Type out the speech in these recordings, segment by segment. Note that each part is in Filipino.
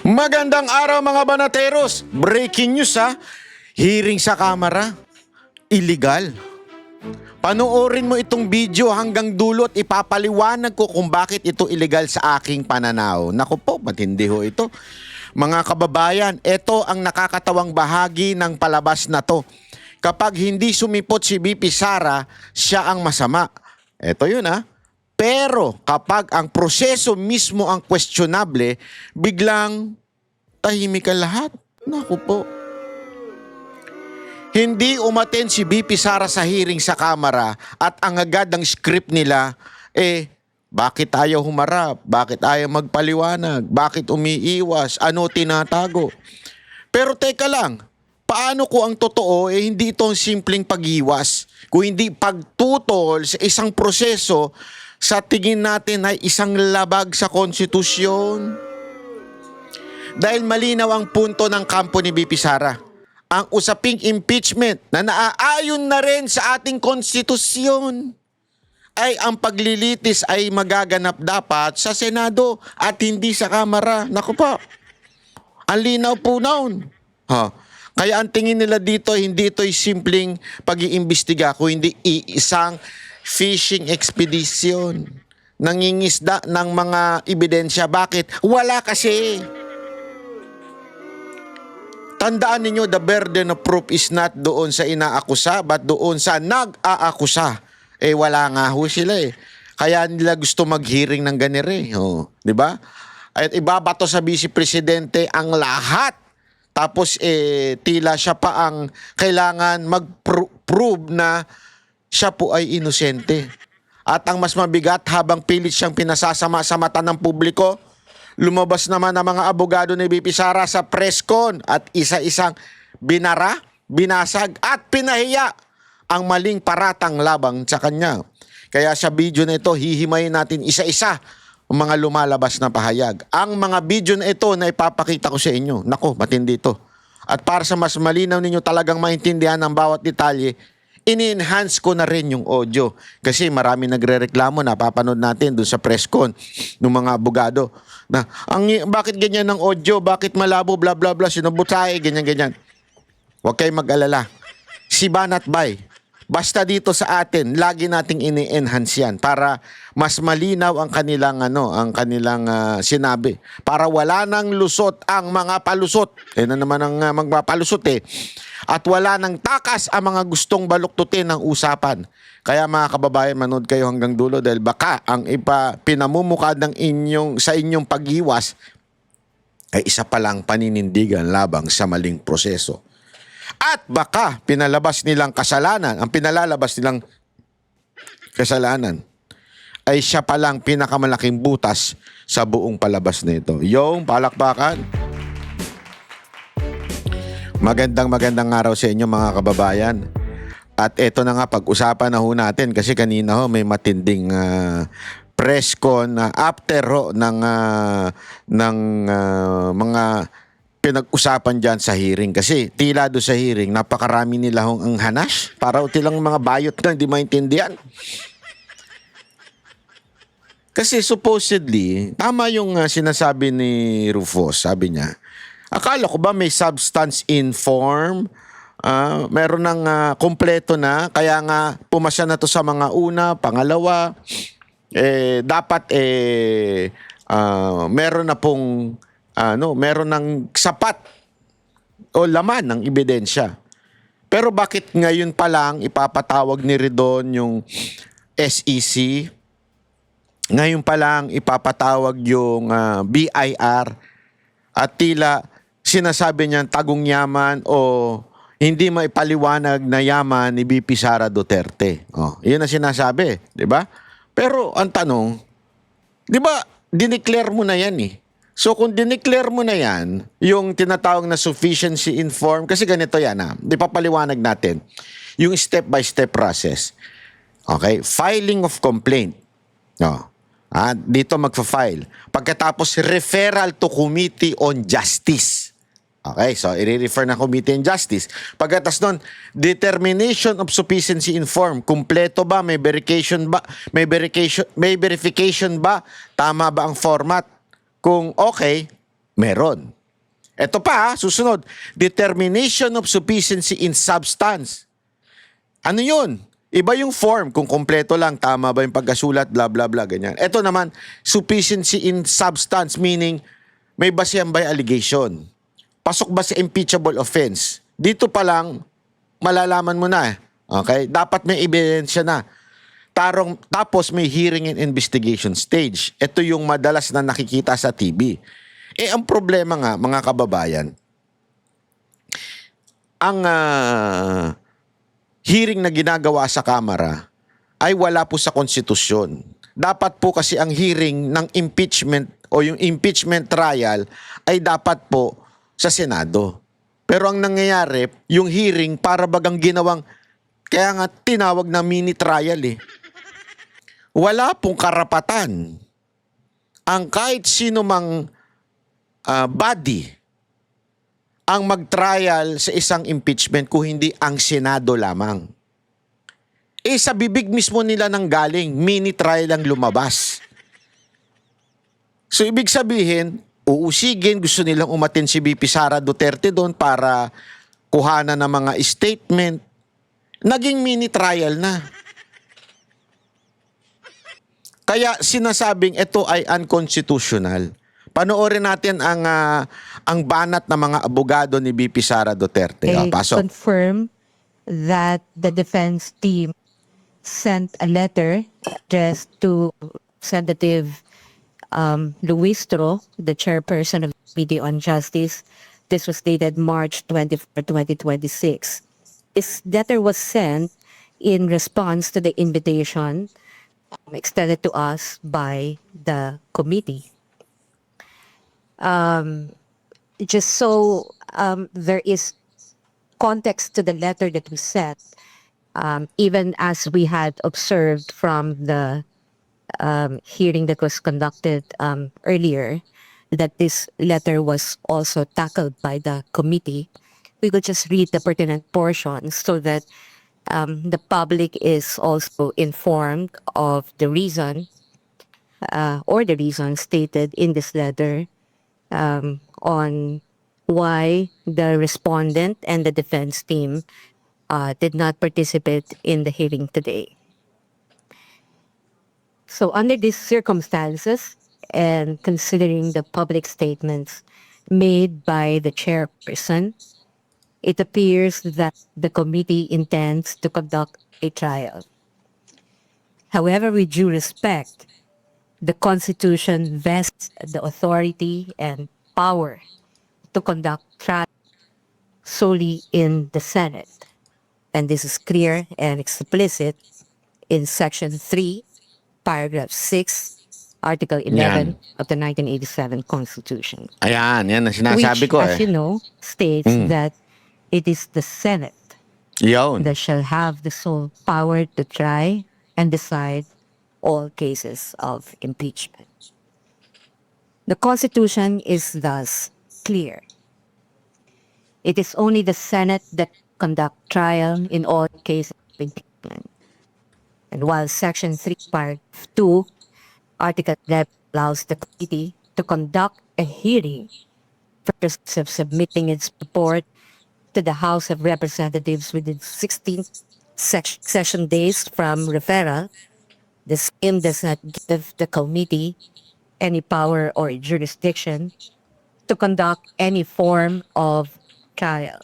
Magandang araw mga banateros. Breaking news ha. Hearing sa kamera. Illegal. Panoorin mo itong video hanggang dulo at ipapaliwanag ko kung bakit ito illegal sa aking pananaw. Naku po, matindi ho ito. Mga kababayan, ito ang nakakatawang bahagi ng palabas na to. Kapag hindi sumipot si BP Sara, siya ang masama. Ito yun ha. Pero kapag ang proseso mismo ang questionable, biglang tahimik ang lahat. Naku po. Hindi umaten si BP Sara sa hearing sa kamera at ang agad ng script nila, bakit ayaw humarap? Bakit ayaw magpaliwanag? Bakit umiiwas? Ano tinatago? Pero teka lang, paano ko ang totoo, hindi itong simpleng pag-iwas, kung hindi pagtutol sa isang proseso sa tingin natin ay isang labag sa konstitusyon. Dahil malinaw ang punto ng kampo ni BP Sara. Ang usaping impeachment na naaayon na rin sa ating konstitusyon ay ang paglilitis ay magaganap dapat sa Senado at hindi sa Kamara. Naku po, ang linaw po noon. Kaya ang tingin nila dito, hindi ito'y simpleng pag-iimbestiga, kundi isang fishing expedition. Nangingisda ng mga ebidensya. Bakit? Wala kasi. Tandaan ninyo, the burden of proof is not doon sa inaakusa, but doon sa nag-aakusa. Wala nga ho sila Kaya nila gusto mag-hearing ng ganire. Di ba? At ibabato sa Vice Presidente ang lahat. Tapos tila siya pa ang kailangan mag-prove na siya po ay inosente. At ang mas mabigat, habang pilit siyang pinasasama sa mata ng publiko, lumabas naman ang mga abogado ni BP Sara sa press con at isa-isang binara, binasag at pinahiya ang maling paratang labang sa kanya. Kaya sa video na ito, hihimayin natin isa-isa ang mga lumalabas na pahayag. Ang mga video na ito na ipapakita ko sa inyo, naku, matindi ito. At para sa mas malinaw ninyo talagang maintindihan ang bawat detalye, ini-enhance ko na rin yung audio. Kasi marami nagre-reklamo, napapanood natin doon sa press con ng mga abogado. Na, bakit ganyan ng audio? Bakit malabo? Bla bla bla. Sinubutay, ganyan-ganyan. Huwag kayong mag-alala. Si Banat Bay, basta dito sa atin, lagi nating ini-enhance yan para mas malinaw ang kanilang, sinabi. Para wala nang lusot ang mga palusot. Na naman ang magpapalusot At wala nang takas ang mga gustong baluktutin ng usapan. Kaya mga kababayan, manood kayo hanggang dulo dahil baka ang pinamumukad sa inyong pag-iwas ay isa palang paninindigan labang sa maling proseso. At baka pinalabas nilang kasalanan, ang pinalalabas nilang kasalanan ay siya palang pinakamalaking butas sa buong palabas nito. Yung palakpakan. Magandang araw sa inyo mga kababayan. At eto na nga, pag-usapan na ho natin kasi kanina ho may matinding press con after ng mga pinag-usapan dyan sa hearing. Kasi tila do sa hearing, napakarami nila hong ang hanas. Para utilang mga bayot na hindi maintindihan. Kasi supposedly, tama yung sinasabi ni Rufus, sabi niya, akala ko ba may substance in form? Meron ng kompleto na, kaya nga pumasya na to sa mga una, pangalawa, dapat meron na pong meron ng sapat o laman ng ebidensya. Pero bakit ngayon pa lang ipapatawag ni Ridon yung SEC? Ngayon pa lang ipapatawag yung BIR at tila sinasabi niyan tagong yaman o hindi maipaliwanag na yaman ni BP Sara Duterte. Yun ang sinasabi, di ba? Pero ang tanong, di ba, dineclare mo na yan So kung dineclare mo na yan, yung tinatawag na sufficiency in form, kasi ganito yan di papaliwanag natin, yung step-by-step process. Okay? Filing of complaint. Dito magfa-file. Pagkatapos, referral to Committee on Justice. Okay, so i-refer na Committee on Justice. Pagkatapos nun, determination of sufficiency in form. Kumpleto ba? May verification ba? May verification ba? Tama ba ang format? Kung okay, meron. Ito pa, susunod. Determination of sufficiency in substance. Ano yun? Iba yung form, kung kompleto lang, tama ba yung pagkasulat, bla bla bla, ganyan. Ito naman, sufficiency in substance, meaning may basehan ba yung allegation? Pasok ba sa impeachable offense? Dito pa lang, malalaman mo na. Okay? Dapat may ebidensya na. Tapos may hearing and investigation stage. Ito yung madalas na nakikita sa TV. Ang problema nga, mga kababayan, ang hearing na ginagawa sa Kamara ay wala po sa konstitusyon. Dapat po kasi ang hearing ng impeachment o yung impeachment trial ay dapat po sa Senado. Pero ang nangyayari, yung hearing para bagang ginawang, kaya nga tinawag na mini trial eh. Wala pong karapatan ang kahit sino mang body ang mag-trial sa isang impeachment kung hindi ang Senado lamang. Sa bibig mismo nila nang galing, mini trial ang lumabas. So ibig sabihin, uusigin, gusto nilang umatin si VP Sara Duterte doon para kuhanan ng mga statement. Naging mini trial na. Kaya sinasabing ito ay unconstitutional. Panoorin natin ang banat ng mga abogado ni VP Sara Duterte. Pasok. Confirm that the defense team sent a letter addressed to Representative Luistro, the chairperson of the Committee on Justice. This was dated March 24, 2026. This letter was sent in response to the invitation extended to us by the committee. Just so there is context to the letter that we sent, even as we had observed from the hearing that was conducted earlier, that this letter was also tackled by the committee, we could just read the pertinent portions so that the public is also informed of the reason or the reason stated in this letter on why the respondent and the defense team did not participate in the hearing today. So under these circumstances and considering the public statements made by the chairperson, it appears that the committee intends to conduct a trial. However, with due respect, the Constitution vests the authority and power to conduct trial solely in the Senate. And this is clear and explicit in Section 3, Paragraph 6, Article 11 Yan. of the 1987 Constitution. Ayan, yan ang sinasabi Which, ko as you know, states that it is the Senate Yun. that shall have the sole power to try and decide all cases of impeachment. The Constitution is thus clear. It is only the Senate that conduct trial in all cases of impeachment. And while Section 3, Paragraph 2, Article 11 allows the committee to conduct a hearing for purpose of submitting its report to the House of Representatives within 16 session days from referral, the same does not give the committee any power or jurisdiction to conduct any form of trial,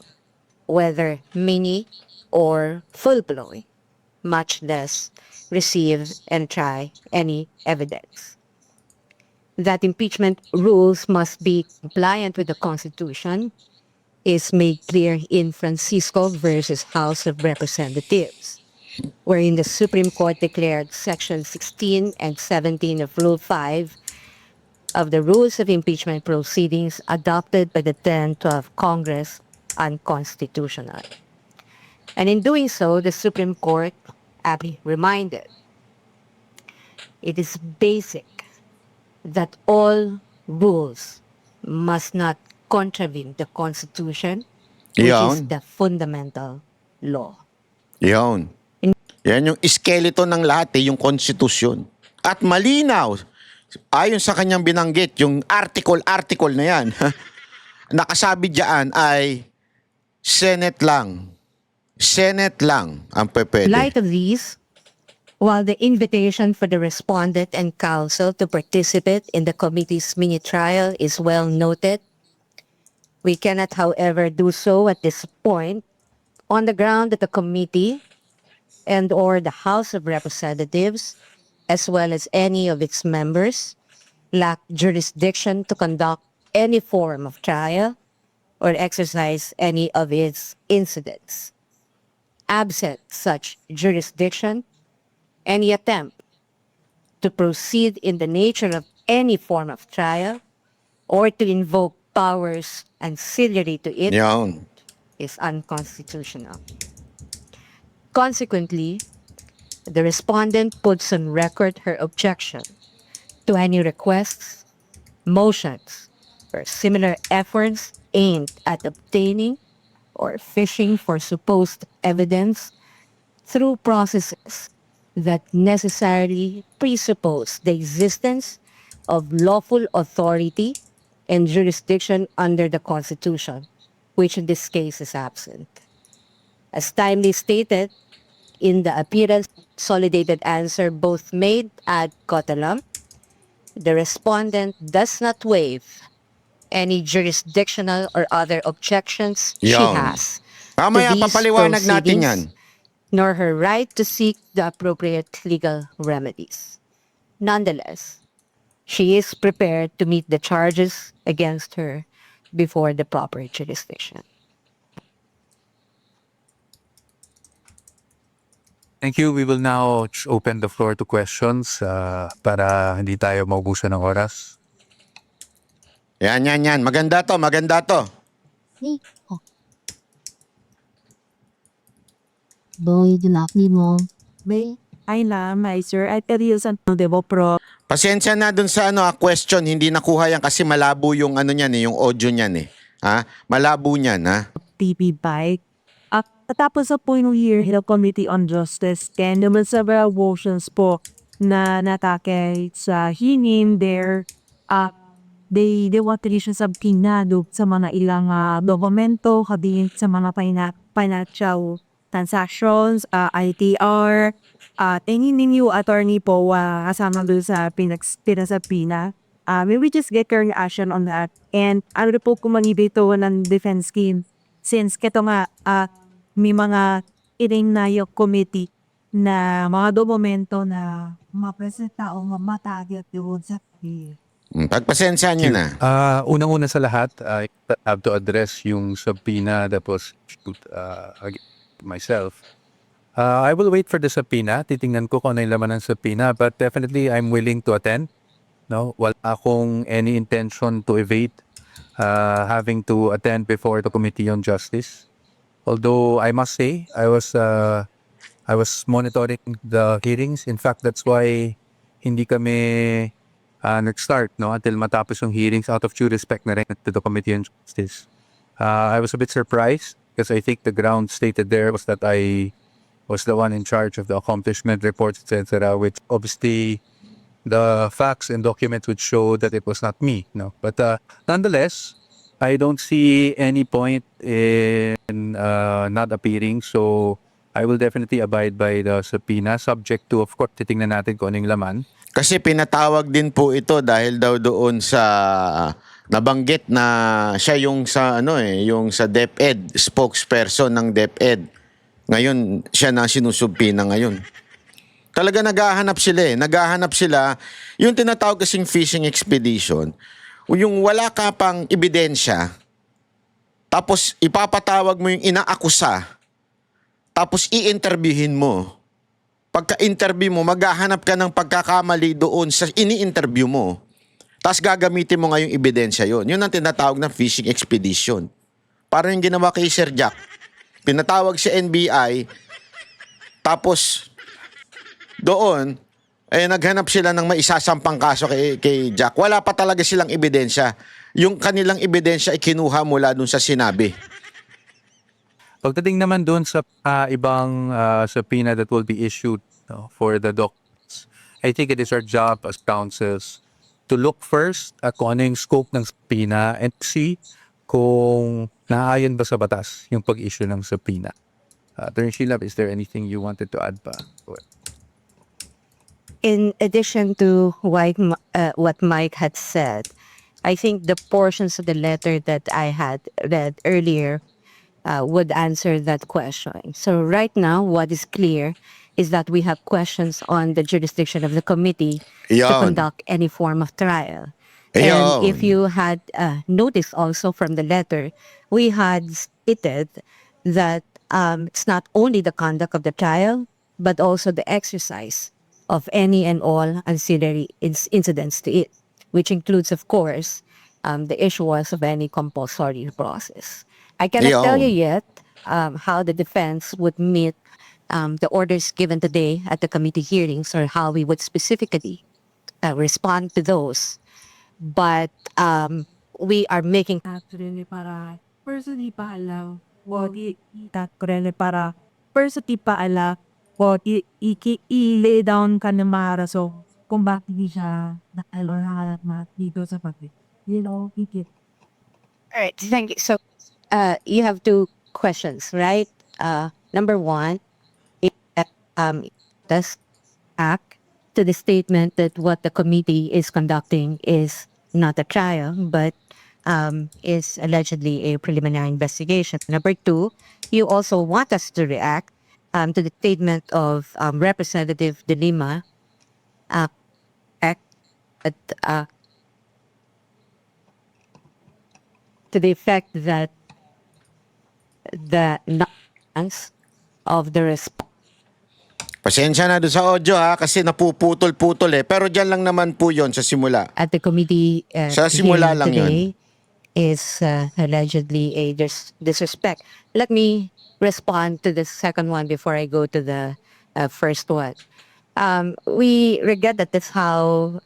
whether mini or full-blown, much less receive and try any evidence. That impeachment rules must be compliant with the Constitution is made clear in Francisco versus House of Representatives, wherein the Supreme Court declared Section 16 and 17 of Rule 5 of the Rules of Impeachment Proceedings adopted by the 10-12 Congress unconstitutional. And in doing so, the Supreme Court aptly reminded it is basic that all rules must not contravene the Constitution, which is Yun. the fundamental law. Yun. Yan yung skeleton ng lahat yung konstitusyon. At malinaw, ayon sa kanyang binanggit, yung article na yan. nakasabi diyan ay Senate lang. Senate lang ang pwede. light of these, while the invitation for the respondent and counsel to participate in the committee's mini trial is well noted, we cannot, however, do so at this point on the ground that the committee and or the House of Representatives, as well as any of its members, lack jurisdiction to conduct any form of trial or exercise any of its incidents. Absent such jurisdiction, any attempt to proceed in the nature of any form of trial or to invoke powers ancillary to it Yun. is unconstitutional. Consequently, the respondent puts on record her objection to any requests, motions, or similar efforts aimed at obtaining or fishing for supposed evidence through processes that necessarily presuppose the existence of lawful authority and jurisdiction under the Constitution, which in this case is absent. As timely stated in the appearance consolidated answer both made ad cautelam, the respondent does not waive any jurisdictional or other objections she Yun. has Mamaya to these papaliwanag natin yan. proceedings, nor her right to seek the appropriate legal remedies. Nonetheless, she is prepared to meet the charges against her before the proper jurisdiction. Thank you. We will now open the floor to questions para hindi tayo maubusan ng oras. Yan. Maganda to, maganda to. Boy, dinakli mo. May, Ay na, may sir. At ariusan no debo pro Pasensya na dun sa question, hindi nakuha yan kasi malabo yung niyan yung audio niyan eh. Ha? Malabo niyan, ha? TV bike. Tapos sa po yung year, Hill Committee on Justice, and there were several motions po na natake sa hearing there. They want to issue subpoena sa mga ilang dokumento, kadin sa mga financial transactions, ITR. Tingin ninyo, attorney po, kasama doon sa pinasabina. May we just get current action on that? And ano po kumanibito ng defense scheme? Since keto nga, may mga iring na yung committee na mga dokumento na mapresenta o mamatagit doon sa Pagpasensya nyo na. Unang-una sa lahat, I have to address yung subpoena that was issued against myself. I will wait for the subpoena. Titingnan ko kung ano yung laman ng subpoena, but definitely I'm willing to attend. No, wala akong any intention to evade having to attend before the Committee on Justice. Although I must say I was monitoring the hearings. In fact, that's why hindi kami nag-start until matapos yung hearings out of due respect na rin to the Committee on Justice. I was a bit surprised because I think the ground stated there was that I was the one in charge of the accomplishment reports, etc., which obviously the facts and documents would show that it was not me. No, but nonetheless, I don't see any point in not appearing. So I will definitely abide by the subpoena, subject to, of course, titingnan natin kung anong laman. Kasi pinatawag din po ito dahil daw doon sa nabanggit na siya yung sa yung sa DepEd, spokesperson ng DepEd. Ngayon, siya na sinusubpina ngayon. Talaga naghahanap sila, yung tinatawag kasing fishing expedition, yung wala ka pang ebidensya, tapos ipapatawag mo yung inaakusa, tapos i-interviewin mo. Pagka-interview mo, maghahanap ka ng pagkakamali doon sa ini-interview mo. Tapos gagamitin mo nga yung ebidensya yun. Yun ang tinatawag na fishing expedition. Parang yung ginawa kay Sir Jack. Pinatawag si NBI, tapos doon, naghanap sila ng maisasampang kaso kay Jack. Wala pa talaga silang ebidensya. Yung kanilang ebidensya ay kinuha mula dun sa sinabi. Pagdating naman doon sa ibang subpoena that will be issued for the documents, I think it is our job as counsels to look first at kung ano yung scope ng subpoena and see kung naaayon ba sa batas yung pag-issue ng subpoena. Attorney Sheila, is there anything you wanted to add pa? In addition to what Mike had said, I think the portions of the letter that I had read earlier would answer that question. So right now, what is clear is that we have questions on the jurisdiction of the committee to Yan. conduct any form of trial. And Ayun. if you had noticed also from the letter, we had stated that it's not only the conduct of the trial, but also the exercise of any and all ancillary incidents to it, which includes, of course, the issuance of any compulsory process. I cannot tell you Ayun. yet how the defense would meet the orders given today at the committee hearings or how we would specifically respond to those. But we are making Actually, para personally pa alam, what i para personally pa alam, what i-lay down ka ng mga rason kung bakit hindi siya nakalahat dito sa pati. You know, All right, thank you. So, you have two questions, right? Number one, it does act to the statement that what the committee is conducting is not a trial, but is allegedly a preliminary investigation. Number two, you also want us to react to the statement of Representative De Lima, act at, to the effect that the nuance of the response Pasensya na doon sa audio ha, kasi napuputol-putol eh. Pero dyan lang naman po yon sa simula. at the committee Sa simula hearing lang today yun. is allegedly a disrespect. Let me respond to the second one before I go to the first one. We regret that that's how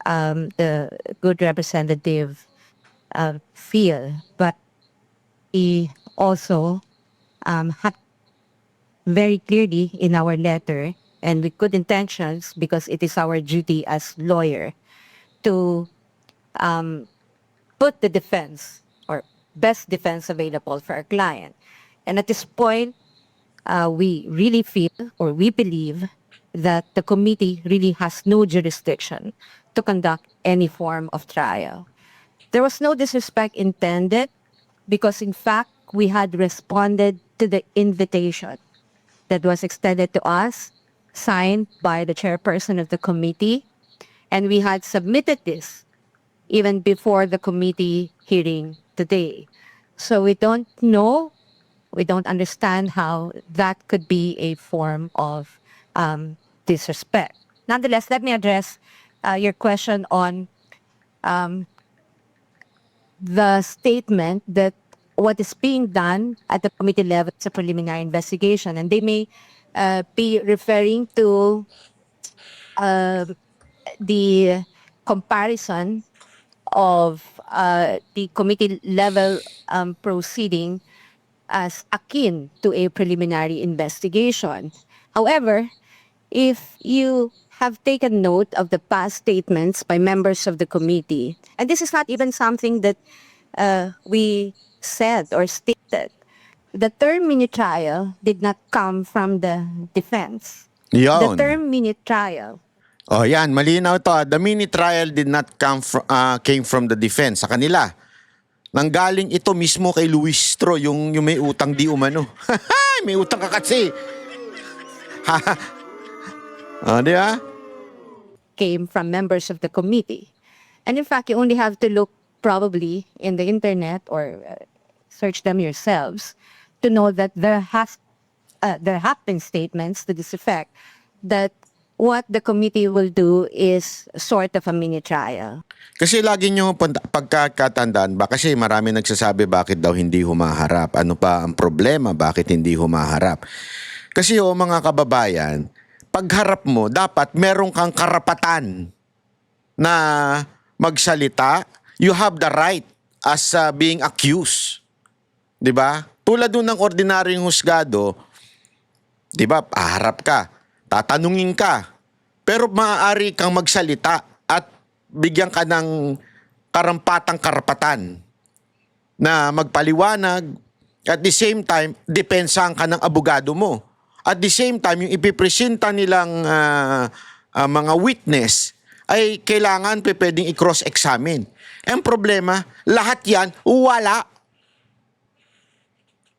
the good representative feel, but we also had very clearly in our letter and with good intentions because it is our duty as lawyer to put the defense or best defense available for our client. And at this point, we really feel or we believe that the committee really has no jurisdiction to conduct any form of trial. There was no disrespect intended because in fact, we had responded to the invitation that was extended to us, signed by the chairperson of the committee, and we had submitted this even before the committee hearing today. So we don't know, we don't understand how that could be a form of disrespect. Nonetheless, let me address your question on the statement that what is being done at the committee level is a preliminary investigation, and they may be referring to the comparison of the committee level proceeding as akin to a preliminary investigation. However, if you have taken note of the past statements by members of the committee, and this is not even something that we said or stated, the term mini trial did not come from the defense. The Yon. term mini trial Oh, yan, malinaw to. The mini trial did not came from the defense sa kanila. Nanggaling ito mismo kay Luis Stro, yung may utang di umano. May utang ka kasi. Di ba? came from members of the committee. And in fact, you only have to look probably in the internet or search them yourselves to know that there have been statements to this effect that what the committee will do is sort of a mini trial. Kasi lagi nyo pagkakatandaan ba? Kasi marami nagsasabi bakit daw hindi humaharap. Ano pa ang problema? Bakit hindi humaharap? Kasi mga kababayan, pagharap mo, dapat meron kang karapatan na magsalita. You have the right as being accused. 'Di ba? Tulad nun ng ordinaryong husgado, 'di ba? Paharap ka, tatanungin ka. Pero maaari kang magsalita at bigyan ka ng karampatang karapatan na magpaliwanag. At the same time, depensahan ka ng abogado mo. At the same time, yung ipipresenta nilang mga witness ay kailangan pwedeng i-cross-examine. Ang problema, lahat yan, wala.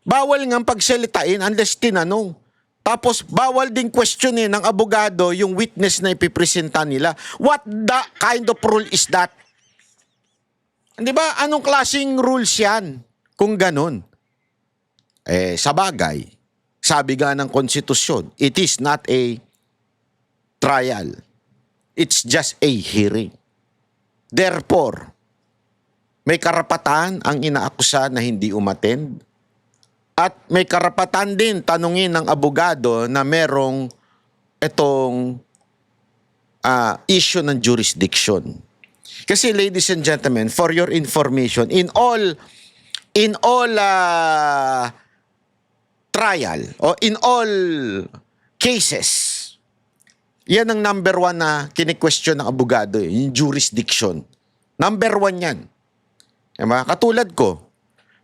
Bawal nga pagsalitain unless tinanong. Tapos bawal din questionin ng abogado yung witness na ipipresenta nila. What the kind of rule is that? Di ba? Anong klaseng rules yan? Kung ganun. Sa bagay, sabi nga ng konstitusyon, it is not a trial. It's just a hearing. Therefore, may karapatan ang inaakusa na hindi umattend at may karapatan din tanungin ng abogado na merong itong issue ng jurisdiction. Kasi ladies and gentlemen, for your information, in all trial o in all cases, yan ang number one na kini-question ng abogado, yung jurisdiction. Number one yan. Diba? Katulad ko,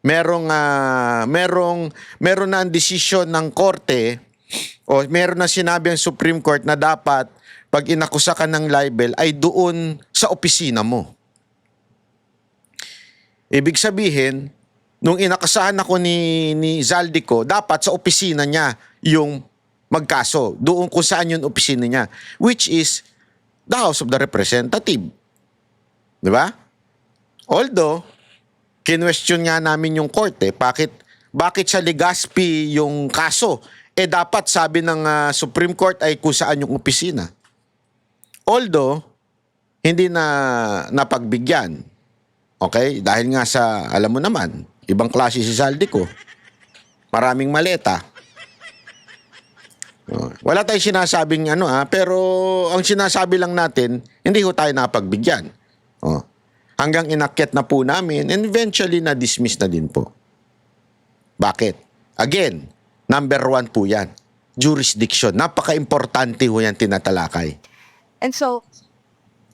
meron na ang desisyon ng korte o meron na sinabi ang Supreme Court na dapat pag inakusa ka ng libel ay doon sa opisina mo. Ibig sabihin, nung inakasahan ako ni Zaldico, dapat sa opisina niya yung magkaso. Doon kung saan yung opisina niya. Which is the House of the Representative. Di ba? Although, kinwestiyon nga namin yung korte, bakit sa Legazpi yung kaso? Dapat sabi ng Supreme Court ay kung saan yung opisina. Although, hindi na napagbigyan. Okay? Dahil nga sa, alam mo naman, ibang klase si Zaldico. Maraming maleta. Wala tayong sinasabing pero ang sinasabi lang natin, hindi ho tayo napagbigyan. Hanggang inakyat na po namin and eventually na-dismiss na din po. Bakit? Again, number one po yan. Jurisdiction. Napaka-importante ho yan tinatalakay. And so,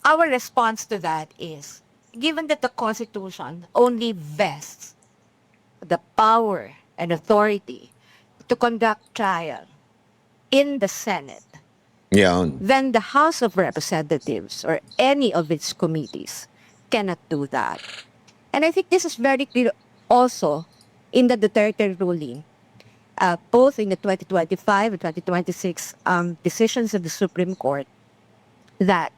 our response to that is, given that the Constitution only vests the power and authority to conduct trial in the Senate, Yan. then the House of Representatives or any of its committees cannot do that. And I think this is very clear also in the Duterte ruling, both in the 2025 and 2026 decisions of the Supreme Court, that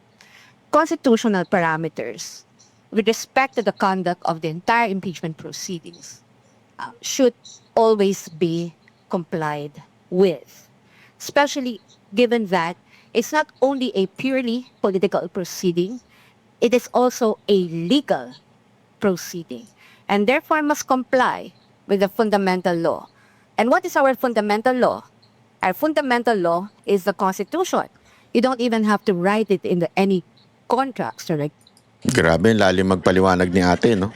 constitutional parameters with respect to the conduct of the entire impeachment proceedings should always be complied with, especially given that it's not only a purely political proceeding, it is also a legal proceeding, and therefore must comply with the fundamental law. And what is our fundamental law? Our fundamental law is the Constitution. You don't even have to write it in any contracts or like. Grabe, lalim magpaliwanag ni ate, no?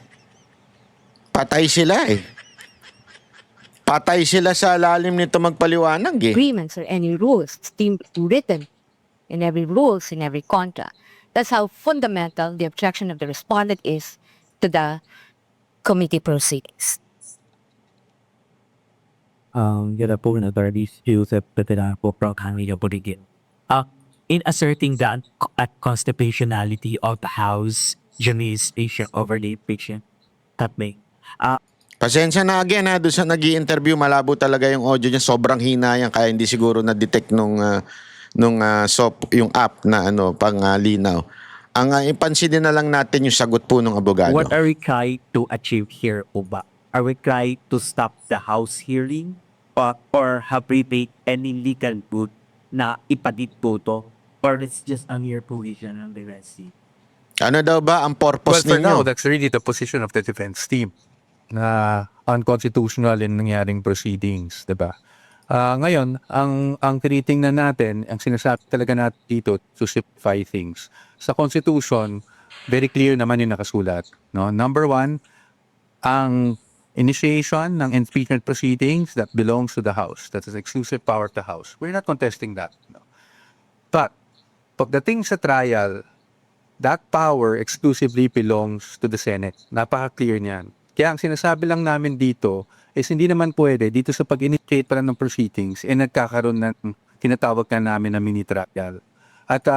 Patay sila eh. Patay sila sa lalim nito magpaliwanag eh. Agreements or any rules written in every rules, in every contract. That's how fundamental the objection of the respondent is to the committee proceedings. Yun po na attorneys Joseph Peterna po from Canada Borigin. In asserting the unconstitutionality of the House jurisdiction over the impeachment happening, Pasensya na again doon sa nag-i-interview, malabo talaga yung audio niya, sobrang hina yan, kaya hindi siguro na-detect nung yung app na panglinaw. Ang ipansin din na lang natin yung sagot po ng abogado. what are we trying to achieve here po ba? Are we trying to stop the House hearing or have we made any legal good na ipadit po to? Or it's just a mere position on the rest? Ano daw ba ang Well, purpose for now, ninyo? that's really the position of the defense team na unconstitutional in nangyaring proceedings, 'di ba? Ngayon, ang tinitingnan natin, ang sinasabi talaga natin dito to simplify things. Sa Constitution, very clear naman yung nakasulat, no? Number one, ang initiation ng impeachment proceedings that belongs to the House. That is exclusive power of the House. We're not contesting that. No? But, pagdating sa trial, that power exclusively belongs to the Senate. Napaka-clear niyan. Kaya ang sinasabi lang namin dito is hindi naman pwede dito sa pag-initiate pala ng proceedings nagkakaroon ng tinatawag na namin na mini trial. At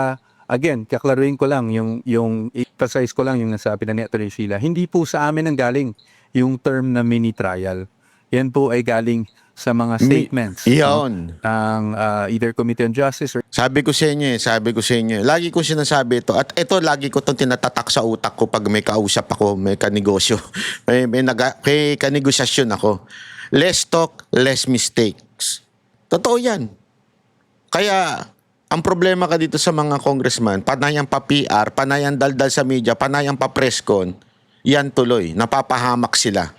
again, kaklaruhin ko lang yung emphasize ko lang yung nasabi na ni Atty. Sheila. Hindi po sa amin ang galing yung term na mini trial. Yan po ay galing sa mga statements Iyon. ng either Committee on Justice or Sabi ko sa inyo, lagi ko sinasabi ito, at ito lagi ko itong tinatatak sa utak ko pag may kausap ako, may kanegosyo, may kanegosasyon ako. Less talk, less mistakes. Totoo yan. Kaya, ang problema ka dito sa mga congressman, panayang pa PR, panayang daldal sa media, panayang pa presscon, yan tuloy, napapahamak sila.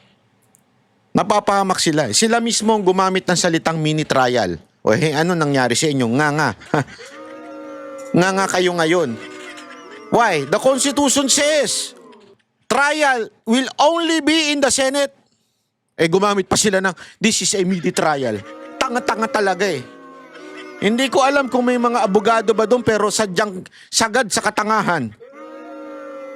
Napapahamak sila. Sila mismo ang gumamit ng salitang mini trial. O ano nangyari sa inyo? Nga. Nga kayo ngayon. Why? The Constitution says, trial will only be in the Senate. Gumamit pa sila ng, this is a mini trial. Tanga-tanga talaga Hindi ko alam kung may mga abogado ba doon, pero sadyang sagad sa katangahan.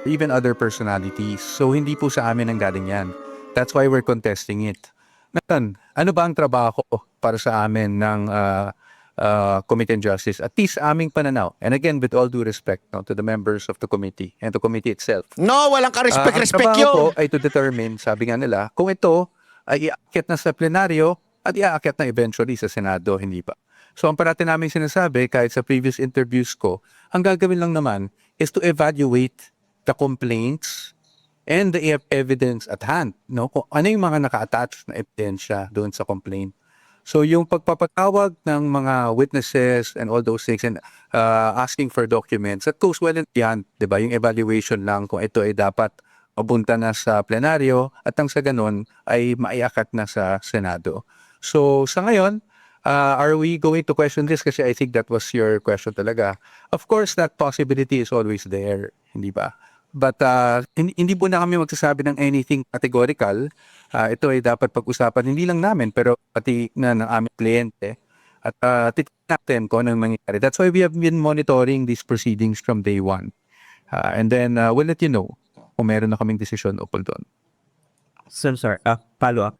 even other personalities. So hindi po sa amin ang galing yan. That's why we're contesting it. Ngayon, ano ba ang trabaho para sa amin ng Committee on Justice? At least aming pananaw. And again, with all due respect to the members of the committee and the committee itself. No, walang ka-respect Ang trabaho yun. po ay to determine, sabi nga nila, kung ito ay iaakit na sa plenaryo at iaakit na eventually sa Senado, hindi pa. So ang parati namin sinasabi, kahit sa previous interviews ko, ang gagawin lang naman is to evaluate the complaints and the evidence at hand. No? Kung ano yung mga naka-attach na ebidensya doon sa complaint. So yung pagpapatawag ng mga witnesses and all those things and asking for documents, that goes well and beyond, di ba? Yung evaluation lang kung ito ay dapat mapunta na sa plenaryo at ang sa ganun ay maiakat na sa Senado. So sa ngayon, are we going to question this? Kasi I think that was your question talaga. Of course, that possibility is always there, hindi ba? But hindi po na kami magsasabi ng anything categorical. Ito ay dapat pag-usapan hindi lang namin pero pati na ng aming kliyente. At titignan natin kung anong mangyayari. That's why we have been monitoring these proceedings from day one. And then we'll let you know kung meron na kaming desisyon upol doon. So, sorry, follow up.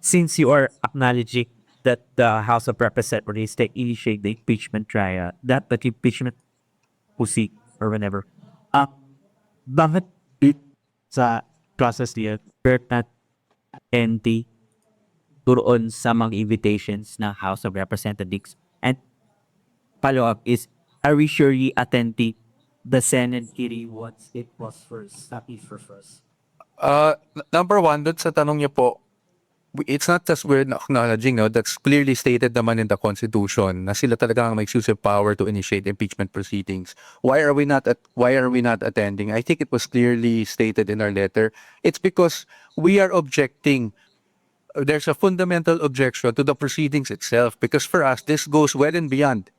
Since you are acknowledging that the House of Representatives they initiate the impeachment trial, that the impeachment pusi or whenever, bakit sa process niya, not NT turoon sa mga invitations ng House of Representatives? And follow-up is, are we surely attentive the Senate hearing once it was first, not if for first? Number one, doon sa tanong niyo po, it's not just we're acknowledging, that's clearly stated naman in the Constitution na sila talaga ang may exclusive power to initiate impeachment proceedings. Why are we not attending? I think it was clearly stated in our letter. It's because we are objecting. There's a fundamental objection to the proceedings itself because for us, this goes well and beyond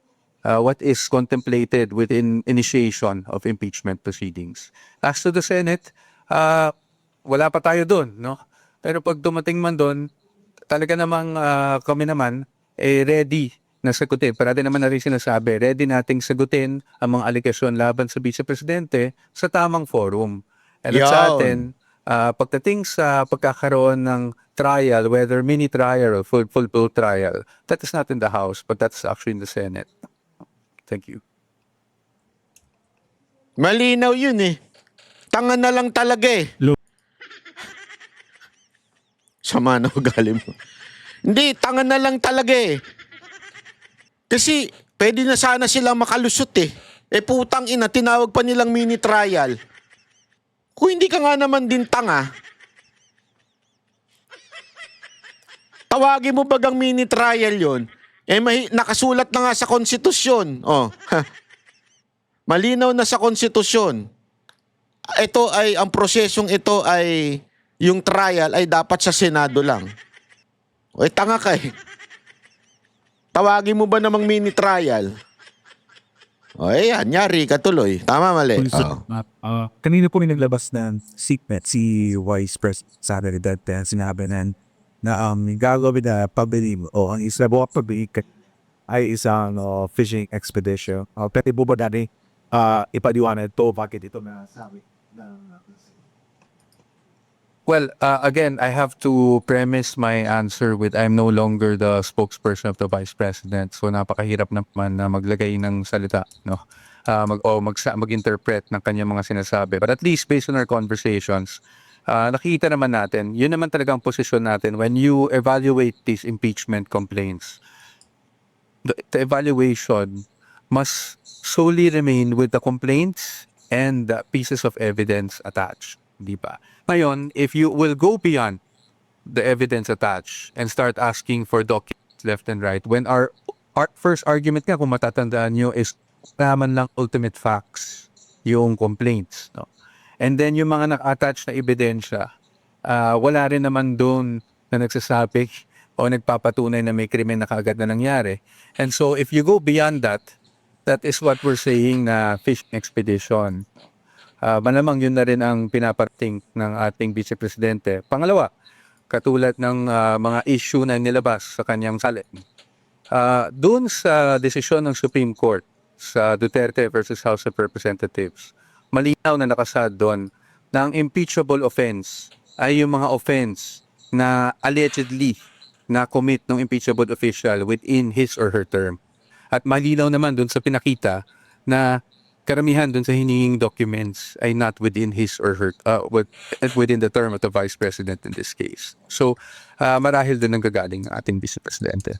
what is contemplated within initiation of impeachment proceedings. As to the Senate, wala pa tayo doon, no? Pero pag dumating man doon, talaga namang kami naman ready na sagutin. Parati naman na rin sinasabi, ready nating sagutin ang mga aligasyon laban sa Vice Presidente sa tamang forum. And at sa atin, pagdating sa pagkakaroon ng trial, whether mini trial or full trial, that is not in the House, but that's actually in the Senate. Thank you. Malinaw yun Tanga na lang talaga Sama na ugali mo. Hindi, tanga na lang talaga Kasi, pwede na sana silang makalusot putang ina, tinawag pa nilang mini trial. Kung hindi ka nga naman din tanga, tawagin mo bagang mini trial yon? Nakasulat na nga sa konstitusyon. Malinaw na sa konstitusyon. Ang prosesong ito ay yung trial ay dapat sa Senado lang. Tanga ka Tawagin mo ba namang mini trial? Nyari ka tuloy. Tama, mali. Kanina po may naglabas ng secret si Vice President Sara Duterte. Sinabi na gagawin na pabili o ang isa buwak pabili ay isang fishing expedition. Pwede po ba dati ipadiwanag ito bakit ito na sabi Well, again, I have to premise my answer with I'm no longer the spokesperson of the Vice President. So napakahirap naman na maglagay ng salita, no? Mag-interpret ng kanyang mga sinasabi. But at least based on our conversations, nakikita naman natin, yun naman talagang posisyon natin when you evaluate these impeachment complaints. The evaluation must solely remain with the complaints and the pieces of evidence attached, di ba? Ngayon, if you will go beyond the evidence attached and start asking for documents left and right, when our first argument nga, kung matatandaan nyo, is naman lang ultimate facts, yung complaints, no? And then yung mga naka-attach na ebidensya, wala rin naman doon na nagsasabi o nagpapatunay na may krimen na kaagad na nangyari. And so if you go beyond that, that is what we're saying na fishing expedition. Malamang yun na rin ang pinaparating ng ating Vice Presidente. Pangalawa, katulad ng mga issue na nilabas sa kanyang salin. Doon sa desisyon ng Supreme Court sa Duterte versus House of Representatives, malinaw na nakasad doon na ang impeachable offense ay yung mga offense na allegedly na commit ng impeachable official within his or her term. At malinaw naman doon sa pinakita na karamihan doon sa hinihing documents ay not within his or her, within the term of the Vice President in this case. So, marahil doon ang gagaling ng ating Vice Presidente.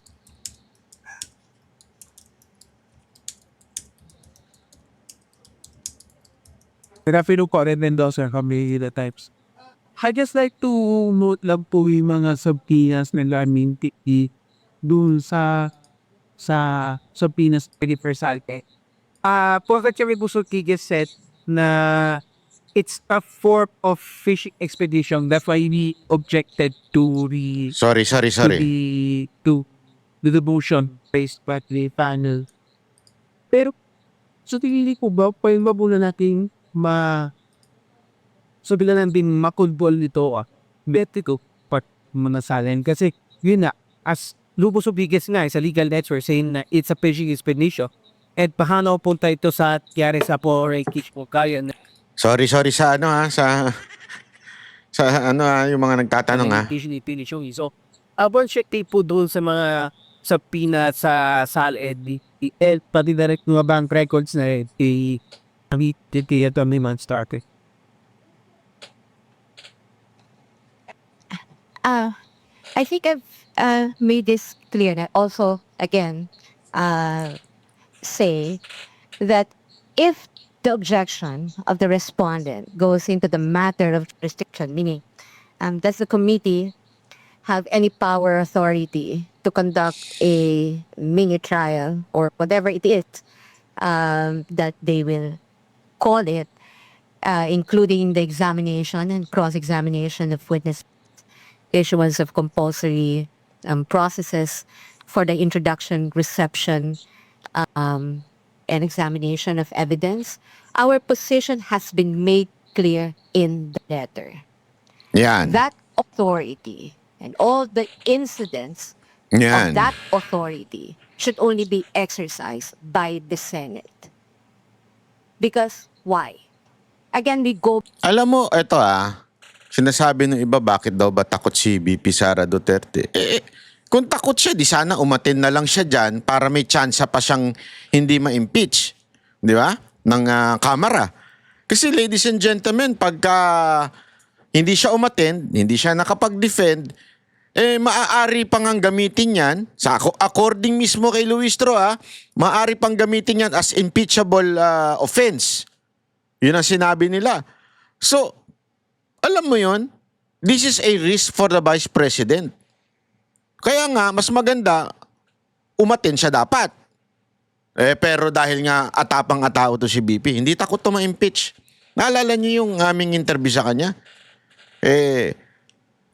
Pinapino ko rin daw sir kami the types. I just like to note lang po yung mga subpoenas nila dun sa subpoenas universal. Prophet Cherry Busuttige said na it's a form of fishing expedition. That's why we objected to the Sorry. to the motion based by the panel. Pero sa tingin ko ba, muna natin bilang natin makulbol nito beti ko part manasalin kasi yun na as Lubos Obliges nga sa legal network saying na it's a fishing expedition at paano punta ito sa kiyari sa Pore Kish mo kaya na Sorry sa yung mga nagtatanong ha. fishing expedition. So abon check po doon sa mga sa pina sa SALED pati direct mga bank records na kami kaya ito may man start I think I've made this clear. And I also, again, say that if the objection of the respondent goes into the matter of jurisdiction, meaning does the committee have any power or authority to conduct a mini trial or whatever it is that they will call it, including the examination and cross-examination of witnesses, issuance of compulsory processes for the introduction, reception, and examination of evidence. Our position has been made clear in the letter. Yan. That authority and all the incidents Yan. of that authority should only be exercised by the Senate. Because why? Again, we go Alam mo, eto sinasabi ng iba, bakit daw ba takot si VP Sara Duterte? Kung takot siya, di sana umatin na lang siya dyan para may tsansa pa siyang hindi ma-impeach. Di ba? Ng Kamara. Kasi ladies and gentlemen, pagka hindi siya umatin, hindi siya nakapag-defend, maaari pang ang gamitin yan, according mismo kay Luistro, maaari pang gamitin yan as impeachable offense. Yun ang sinabi nila. So, alam mo yon, this is a risk for the Vice President. Kaya nga, mas maganda, umatin siya dapat. Pero dahil nga atapang-atao to si BP, hindi takot to ma-impeach. Naalala niyo yung aming interview sa kanya?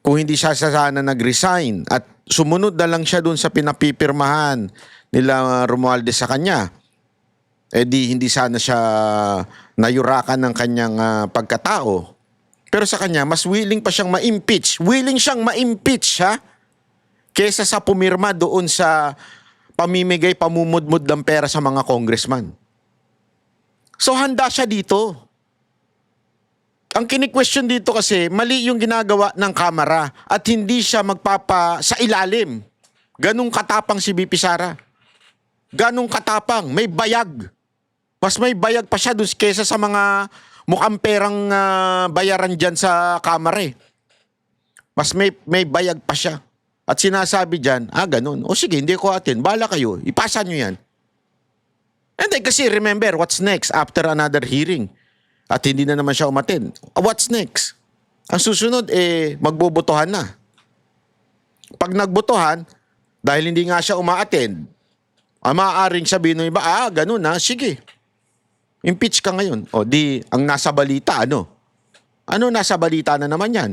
Kung hindi siya sana nag-resign at sumunod na lang siya dun sa pinapipirmahan nila Romualdez sa kanya, di hindi sana siya nayurakan ng kanyang pagkatao. Pero sa kanya, mas willing pa siyang ma-impeach. Willing siyang ma-impeach, kesa sa pumirma doon sa pamimigay, pamumudmud ng pera sa mga congressman. So, handa siya dito. ang kini-question dito kasi, mali yung ginagawa ng kamera at hindi siya magpapa sa ilalim. Ganong katapang si BP Sara. Ganong katapang. May bayag. Mas may bayag pa siya dun kesa sa mga mukhang perang bayaran dyan sa kamera eh. Mas may bayag pa siya. At sinasabi dyan, ganun. O sige, hindi ko atin. Bahala kayo. Ipasa nyo yan. And then, kasi remember, what's next after another hearing? At hindi na naman siya umatin. What's next? Ang susunod, magbobotohan na. Pag nagbotohan, dahil hindi nga siya umaattend, maaaring sabihin ng iba, ganun na, sige. Impeach ka ngayon. O di, ang nasa balita, ano? Ano nasa balita na naman yan?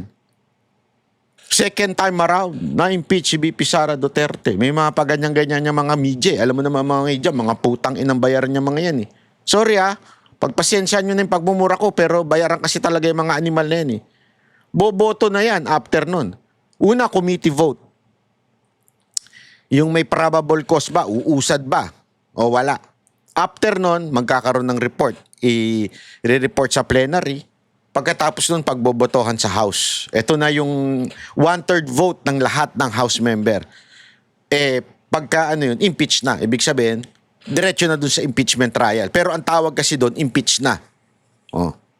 Second time around, na-impeach si BP Sara Duterte. May mga paganyan-ganyan yung mga media. Alam mo naman mga media, mga putang inang bayaran niya mga yan eh. Sorry pagpasensya nyo na yung pagmumura ko, pero bayaran kasi talaga yung mga animal na yan eh. Boboto na yan after nun. Una, committee vote. Yung may probable cause ba, uusad ba, o wala. After nun, magkakaroon ng report. I-report sa plenary. Pagkatapos nun, pagbobotohan sa House. Ito na yung 1/3 vote ng lahat ng House member. Pagka impeach na. Ibig sabihin, diretso na dun sa impeachment trial. Pero ang tawag kasi doon, impeach na.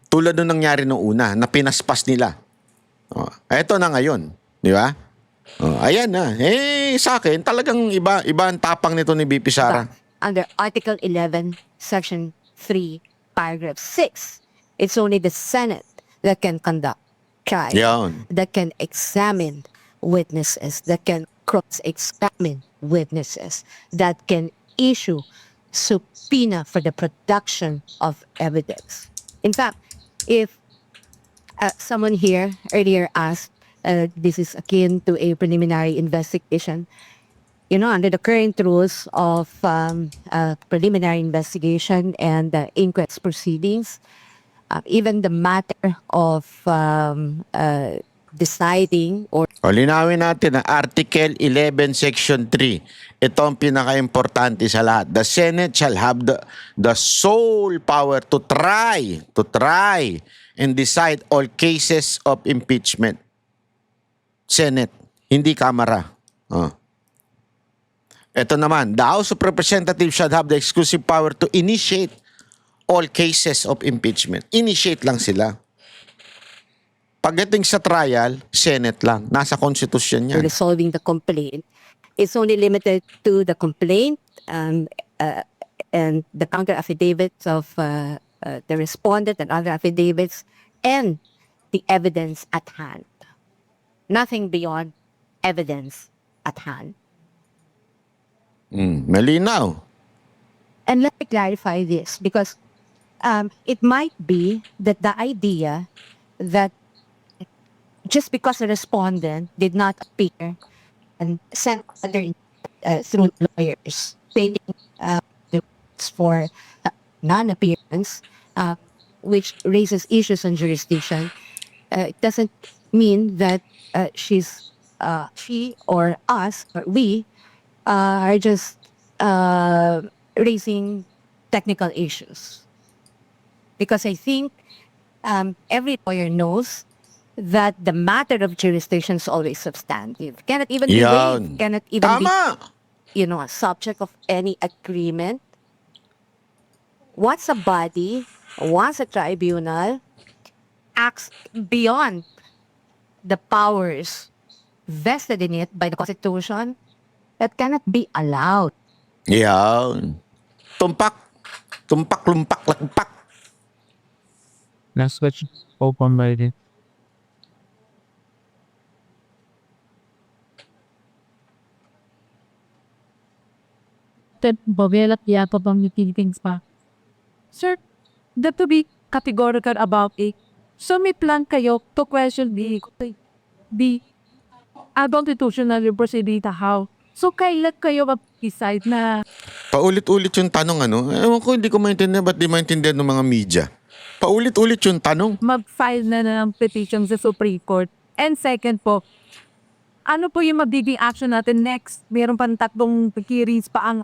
Tulad nung nangyari nung una, na pinaspas nila. Eto na ngayon. Di ba? Ayan na. Sa akin, talagang iba ang tapang nito ni BP Sara. Under Article 11, Section 3, Paragraph 6, it's only the Senate that can conduct trial, Yan. that can examine witnesses, that can cross-examine witnesses, that can issue subpoena for the production of evidence. In fact, if someone here earlier asked, this is akin to a preliminary investigation, under the current rules of preliminary investigation and inquest proceedings, even the matter of deciding or Linawin natin na Article 11, Section 3. Ito ang pinaka-importante sa lahat. The Senate shall have the sole power to try and decide all cases of impeachment. Senate, hindi Kamara. Ito naman, the House of Representatives shall have the exclusive power to initiate all cases of impeachment. Initiate lang sila. Pagdating sa trial, Senate lang. Nasa konstitusyon yan. resolving the complaint, it's only limited to the complaint and the counter affidavits of the respondent and other affidavits and the evidence at hand. Nothing beyond evidence at hand. Malinaw. And let me clarify this because it might be that the idea that just because the respondent did not appear and sent other through lawyers stating the reasons for non-appearance, which raises issues on jurisdiction, it doesn't mean that she or us or we are just raising technical issues. Because I think every lawyer knows that the matter of jurisdiction is always substantive. Cannot even be Yan. waived. Cannot even Tama! be, a subject of any agreement. Once a body, once a tribunal acts beyond the powers vested in it by the Constitution, that cannot be allowed. Yan. Tumpak. Tumpak, lumpak, lagpak. Next question, open by the Babelat yata bang Philippines pa? Sir, that to be categorical about it. So may plan kayo to question the unconstitutional proceeding how. So kailan kayo mag-decide na Paulit-ulit yung tanong, Ewan ko, hindi ko maintindihan. Ba't di maintindihan ng mga media? Paulit-ulit yung tanong. mag-file na ng petition sa Supreme Court? And second po, ano po yung magiging action natin next? Meron pang 3 hearings pa ang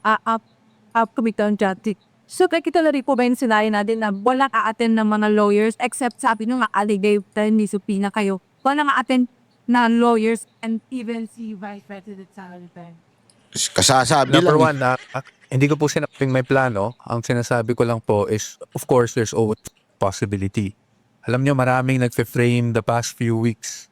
upcoming judge So, nakikita rin po ba yung scenario natin na walang a-attend ng mga lawyers except sabi nyo nga, allegate ni subpoena kayo. Walang a-attend na lawyers and even si Vice President Sara Duterte. Kasasabi Number lang. one, hindi ko po sinabing may plano. Ang sinasabi ko lang po is, of course, there's always possibility. Alam nyo, maraming nagfe-frame the past few weeks.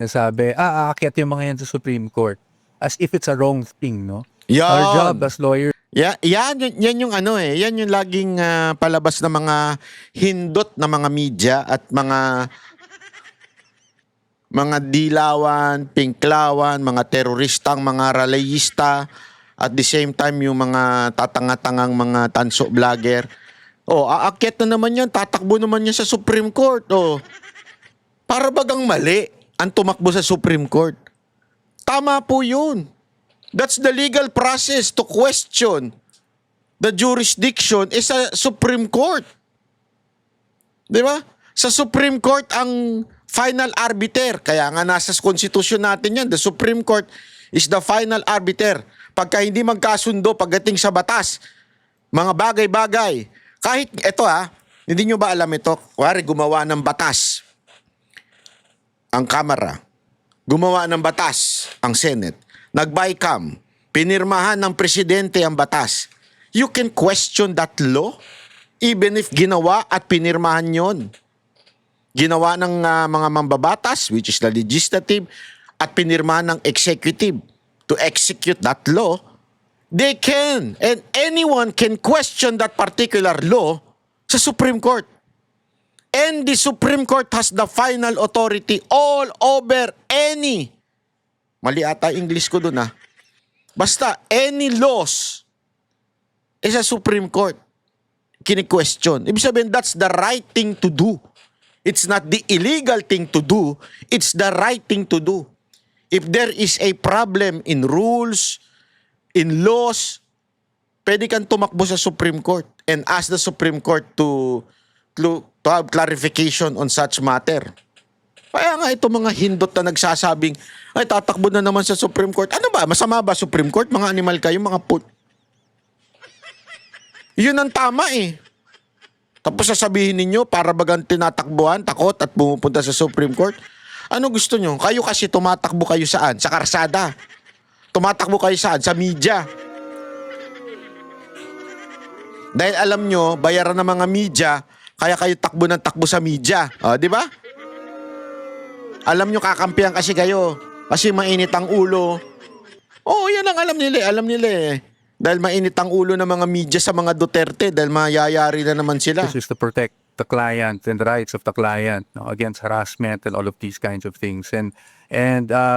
Nasabi, aakyat yung mga yan sa Supreme Court. As if it's a wrong thing, no? Yan. Our job as lawyers Yan yung ano yan yung laging palabas ng mga hindot na mga media at mga dilawan, pinklawan, mga teroristang, mga rallyista, at the same time yung mga tatanga-tangang mga tanso vlogger. Aakyat na naman yan, tatakbo naman yan sa Supreme Court. Para bagang mali ang tumakbo sa Supreme Court. Tama po yun. That's the legal process to question the jurisdiction is sa Supreme Court. Di ba? Sa Supreme Court ang final arbiter. Kaya nga nasa konstitusyon natin yan. The Supreme Court is the final arbiter. Pagka hindi magkasundo pagdating sa batas, mga bagay-bagay. Kahit, hindi nyo ba alam ito? Kuwari, gumawa ng batas ang Kamara. Gumawa ng batas ang Senate. Nag-bycam. Pinirmahan ng presidente ang batas. You can question that law even if ginawa at pinirmahan yon. Ginawa ng mga mambabatas, which is the legislative, at pinirmahan ng executive to execute that law. They can, and anyone can question that particular law sa Supreme Court. And the Supreme Court has the final authority all over any, mali ata English ko dun basta any laws is a Supreme Court kini-question. Ibig sabihin, that's the right thing to do. It's not the illegal thing to do. It's the right thing to do. If there is a problem in rules, in laws, pwede kang tumakbo sa Supreme Court and ask the Supreme Court to have clarification on such matter. Kaya nga ito mga hindot na nagsasabing, ay tatakbo na naman sa Supreme Court. Ano ba? Masama ba Supreme Court? Mga animal kayo, mga Yun ang tama Tapos sasabihin ninyo, para bagang tinatakbuhan, takot at pumupunta sa Supreme Court. Ano gusto nyo? Kayo kasi tumatakbo kayo saan? Sa karsada. Tumatakbo kayo saan? Sa media. Dahil alam nyo, bayaran ng mga media, kaya kayo takbo ng takbo sa media. Di ba? Alam nyo, kakampihan kasi kayo. Kasi mainit ang ulo. Yan ang alam nila. Alam nila Dahil mainit ang ulo ng mga media sa mga Duterte dahil mayayari na naman sila. is to protect the client and the rights of the client, no, against harassment and all of these kinds of things. And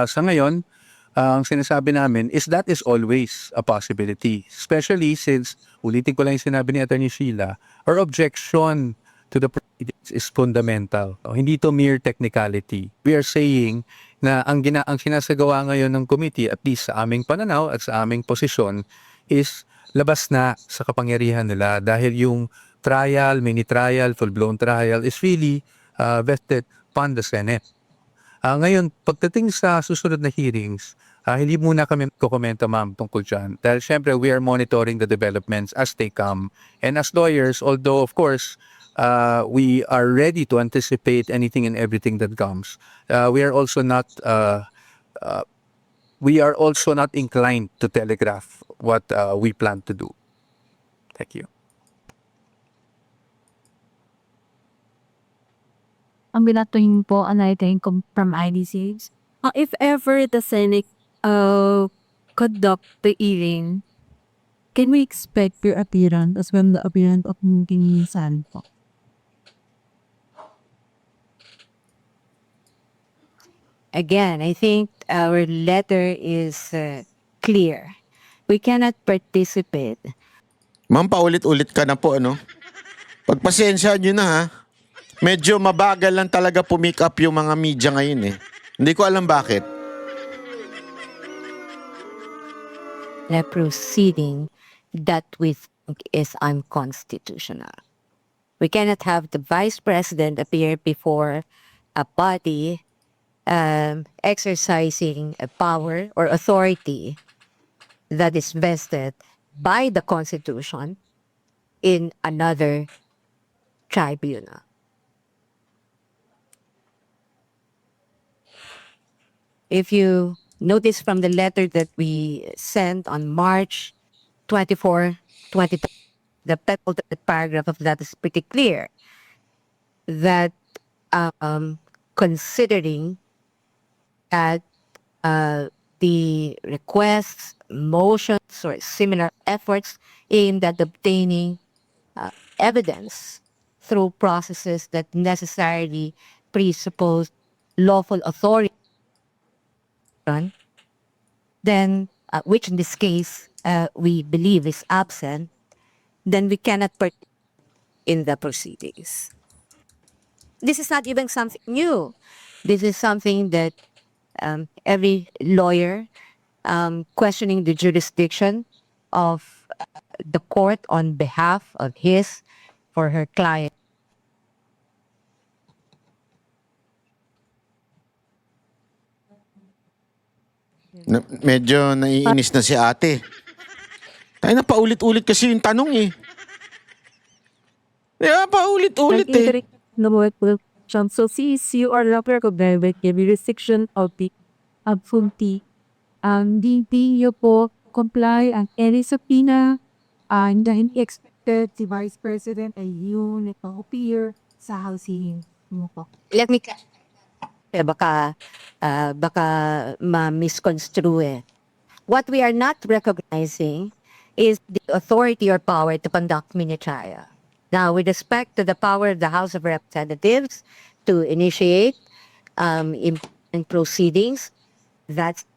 sa ngayon, ang sinasabi namin is that is always a possibility. Especially since, ulitin ko lang yung sinabi ni Attorney Sheila, our objection to the proceedings is fundamental. No, hindi to mere technicality. We are saying na ang sinasagawa ngayon ng committee, at least sa aming pananaw at sa aming posisyon, is labas na sa kapangyarihan nila dahil yung trial, mini-trial, full-blown trial is really vested upon the Senate. Ngayon, pagdating sa susunod na hearings, hindi muna kami kukomenta, ma'am, tungkol dyan. Dahil syempre, we are monitoring the developments as they come. And as lawyers, although of course, we are ready to anticipate anything and everything that comes, we are also not inclined to telegraph what we plan to do. Thank you. Ang binatuhin po, I think, from IDCs. If ever the Senate conduct the hearing, Can we expect your appearance as well the appearance of King San po? Again, I think our letter is clear. We cannot participate. Ma'am, paulit-ulit ka na po, Pagpasensya nyo na, Medyo mabagal lang talaga pumick up yung mga media ngayon, Hindi ko alam bakit. The proceeding that we think is unconstitutional. We cannot have the Vice President appear before a body exercising a power or authority that is vested by the Constitution in another tribunal. If you notice from the letter that we sent on March 24, 20, the penultimate paragraph of that is pretty clear that considering that the requests, motions, or similar efforts aimed at obtaining evidence through processes that necessarily presuppose lawful authority, then, which in this case we believe is absent, then we cannot participate in the proceedings. This is not even something new. This is something that every lawyer questioning the jurisdiction of the court on behalf of his or her client Medyo naiinis na si ate. Tayo na paulit-ulit kasi yung tanong eh. Yeah, paulit-ulit eh. So since you are not recognized by the jurisdiction of the absentee, hindi niyo po comply ang any subpoena and hindi expected si Vice President ay yun nag-appear sa House hearing mo po. let me baka ma-misconstrue eh. What we are not recognizing is the authority or power to conduct mini trial. Now, with respect to the power of the House of Representatives to initiate in proceedings, that's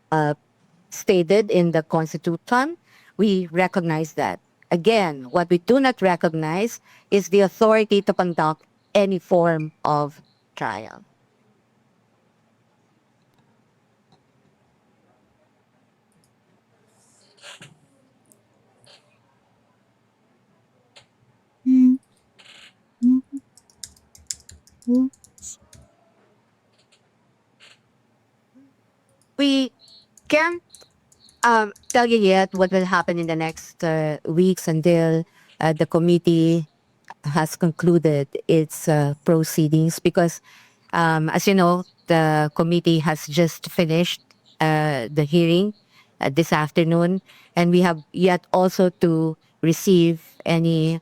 stated in the Constitution, we recognize that. Again, what we do not recognize is the authority to conduct any form of trial. We can't tell you yet what will happen in the next weeks until the committee has concluded its proceedings because, as you know, the committee has just finished the hearing this afternoon, and we have yet also to receive any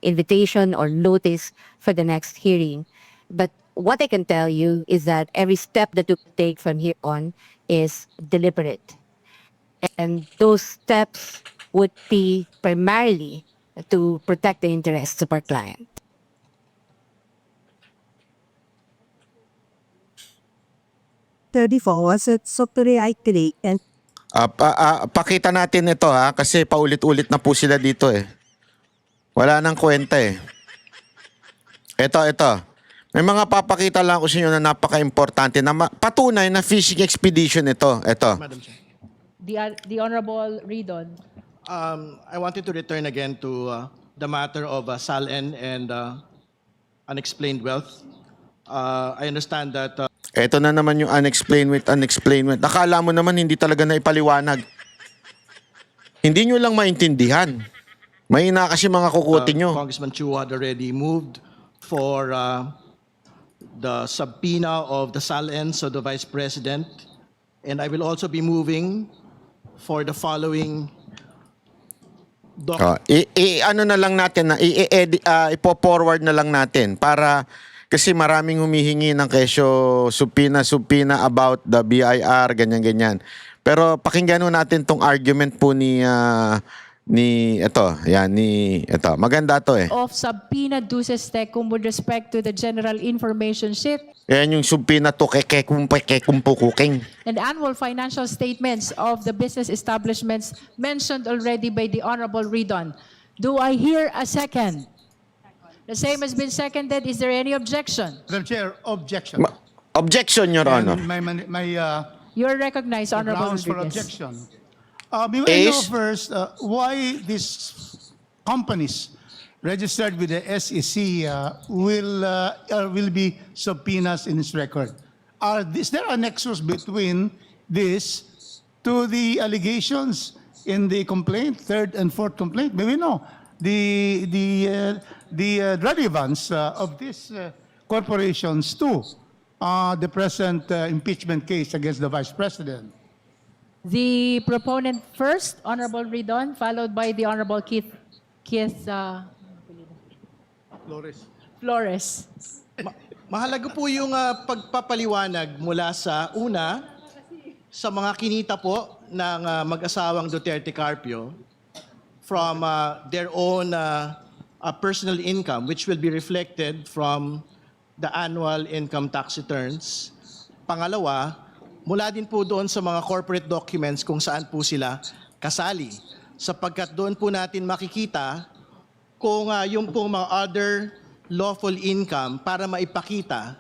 invitation or notice for the next hearing. But what I can tell you is that every step that we take from here on is deliberate. And those steps would be primarily to protect the interests of our client. Was it so today and Pakita natin ito ha, kasi paulit-ulit na po sila dito eh. Wala nang kwenta eh. Ito. May mga papakita lang ko sa inyo na napaka-importante na patunay na fishing expedition ito. Ito. Madam Chair. The Honorable Ridon. I wanted to return again to the matter of SALN and unexplained wealth. I understand that Ito na naman yung unexplained with. Akala mo naman hindi talaga na ipaliwanag. Hindi nyo lang maintindihan. Mahina kasi mga kukutin nyo. Congressman Chu had already moved for the subpoena of the SALNs of the Vice President. And I will also be moving for the following Ano na lang natin na ipo-forward na lang natin para kasi maraming humihingi ng kesyo subpoena about the BIR ganyan. Pero pakinggan natin tong argument po ni maganda to eh. Of subpoena duces tecum with respect to the general information sheet Yan yung subpoena to kuking. and annual financial statements of the business establishments mentioned already by the Honorable Ridon. Do I hear a second? The same has been seconded. Is there any objection? Madam Chair, objection. Objection, Your Honor. And my You're recognized, Honorable grounds for Rodriguez. objection. May I know Is- first why these companies registered with the SEC will be subpoenas in this record? Is there a nexus between this to the allegations in the complaint, third and fourth complaint? May we know? the relevance of these corporations to the present impeachment case against the Vice President. The proponent first, Honorable Ridon, followed by the Honorable Keith Flores. Mahalaga po yung pagpapaliwanag mula sa una, sa mga kinita po ng mag-asawang Duterte Carpio from their own personal income, which will be reflected from the annual income tax returns. Pangalawa, mula din po doon sa mga corporate documents kung saan po sila kasali. Sapagkat doon po natin makikita kung yung pong mga other lawful income para maipakita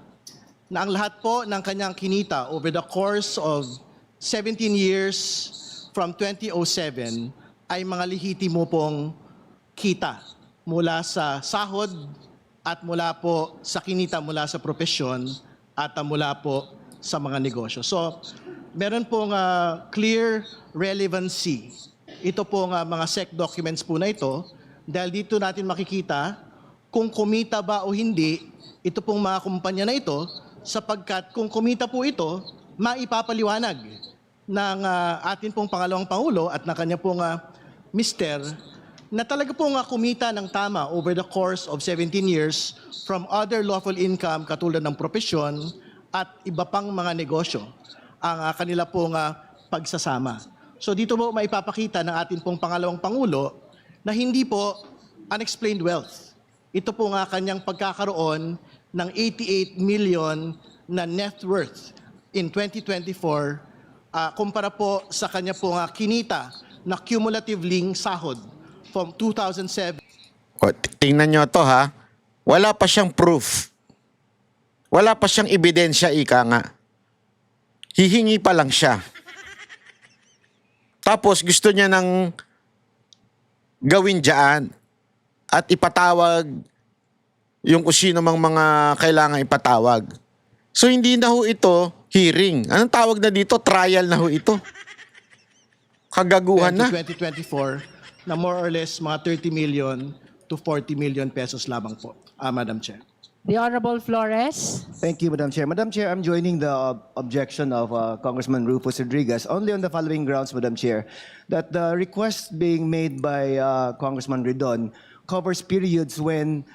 na ang lahat po ng kanyang kinita over the course of 17 years from 2007 ay mga lehitimo pong kita mula sa sahod at mula po sa kinita mula sa propesyon at mula po sa mga negosyo. So, meron pong clear relevancy. Ito pong mga SEC documents po na ito dahil dito natin makikita kung kumita ba o hindi ito pong mga kumpanya na ito sapagkat kung kumita po ito, maipapaliwanag ng atin pong pangalawang Pangulo at ng kanya pong mister na talaga pong kumita ng tama over the course of 17 years from other lawful income katulad ng propesyon at iba pang mga negosyo ang kanila pong pagsasama. So dito po maipapakita ng atin pong pangalawang Pangulo na hindi po unexplained wealth. Ito po nga kanyang pagkakaroon ng 88 million na net worth in 2024 kumpara po sa kanya po nga kinita na cumulative sahod from 2007. Tingnan nyo to ha. Wala pa siyang proof. Wala pa siyang ebidensya, ika nga. Hihingi pa lang siya. Tapos gusto niya ng gawin dyan at ipatawag yung kung sino mang mga kailangan ipatawag. So hindi na ho ito hearing. Anong tawag na dito? Trial na ho ito. Kagaguhan na. 2024 na more or less mga 30 million to 40 million pesos lamang po, Madam Chair. The Honorable Flores. Thank you, Madam Chair. Madam Chair, I'm joining the objection of Congressman Rufus Rodriguez only on the following grounds, Madam Chair, that the request being made by Congressman Ridon covers periods when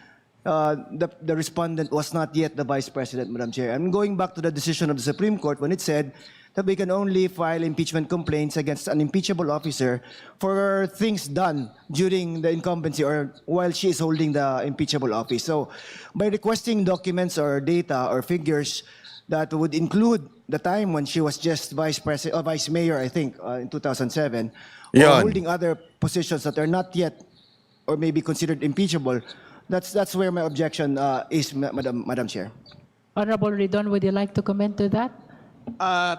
the respondent was not yet the Vice President, Madam Chair. I'm going back to the decision of the Supreme Court when it said that we can only file impeachment complaints against an impeachable officer for things done during the incumbency or while she is holding the impeachable office. So by requesting documents or data or figures that would include the time when she was just Vice Mayor, I think, in 2007, or Yon. holding other positions that are not yet or maybe considered impeachable, that's where my objection is, Madam Chair. Honorable Ridon, would you like to comment to that?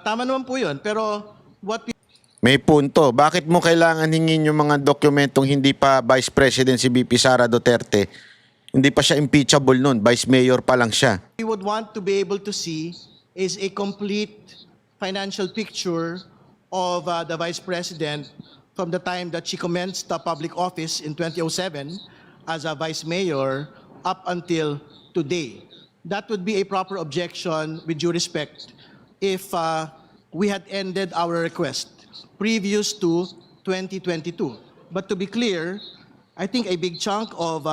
Tama naman po yun, pero what May punto. Bakit mo kailangan hingin yung mga dokumentong hindi pa Vice President si VP Sara Duterte? Hindi pa siya impeachable nun. Vice Mayor pa lang siya. we would want to be able to see is a complete financial picture of the Vice President from the time that she commenced the public office in 2007 as a Vice Mayor up until today. That would be a proper objection with due respect if we had ended our request previous to 2022. But to be clear, I think a big chunk of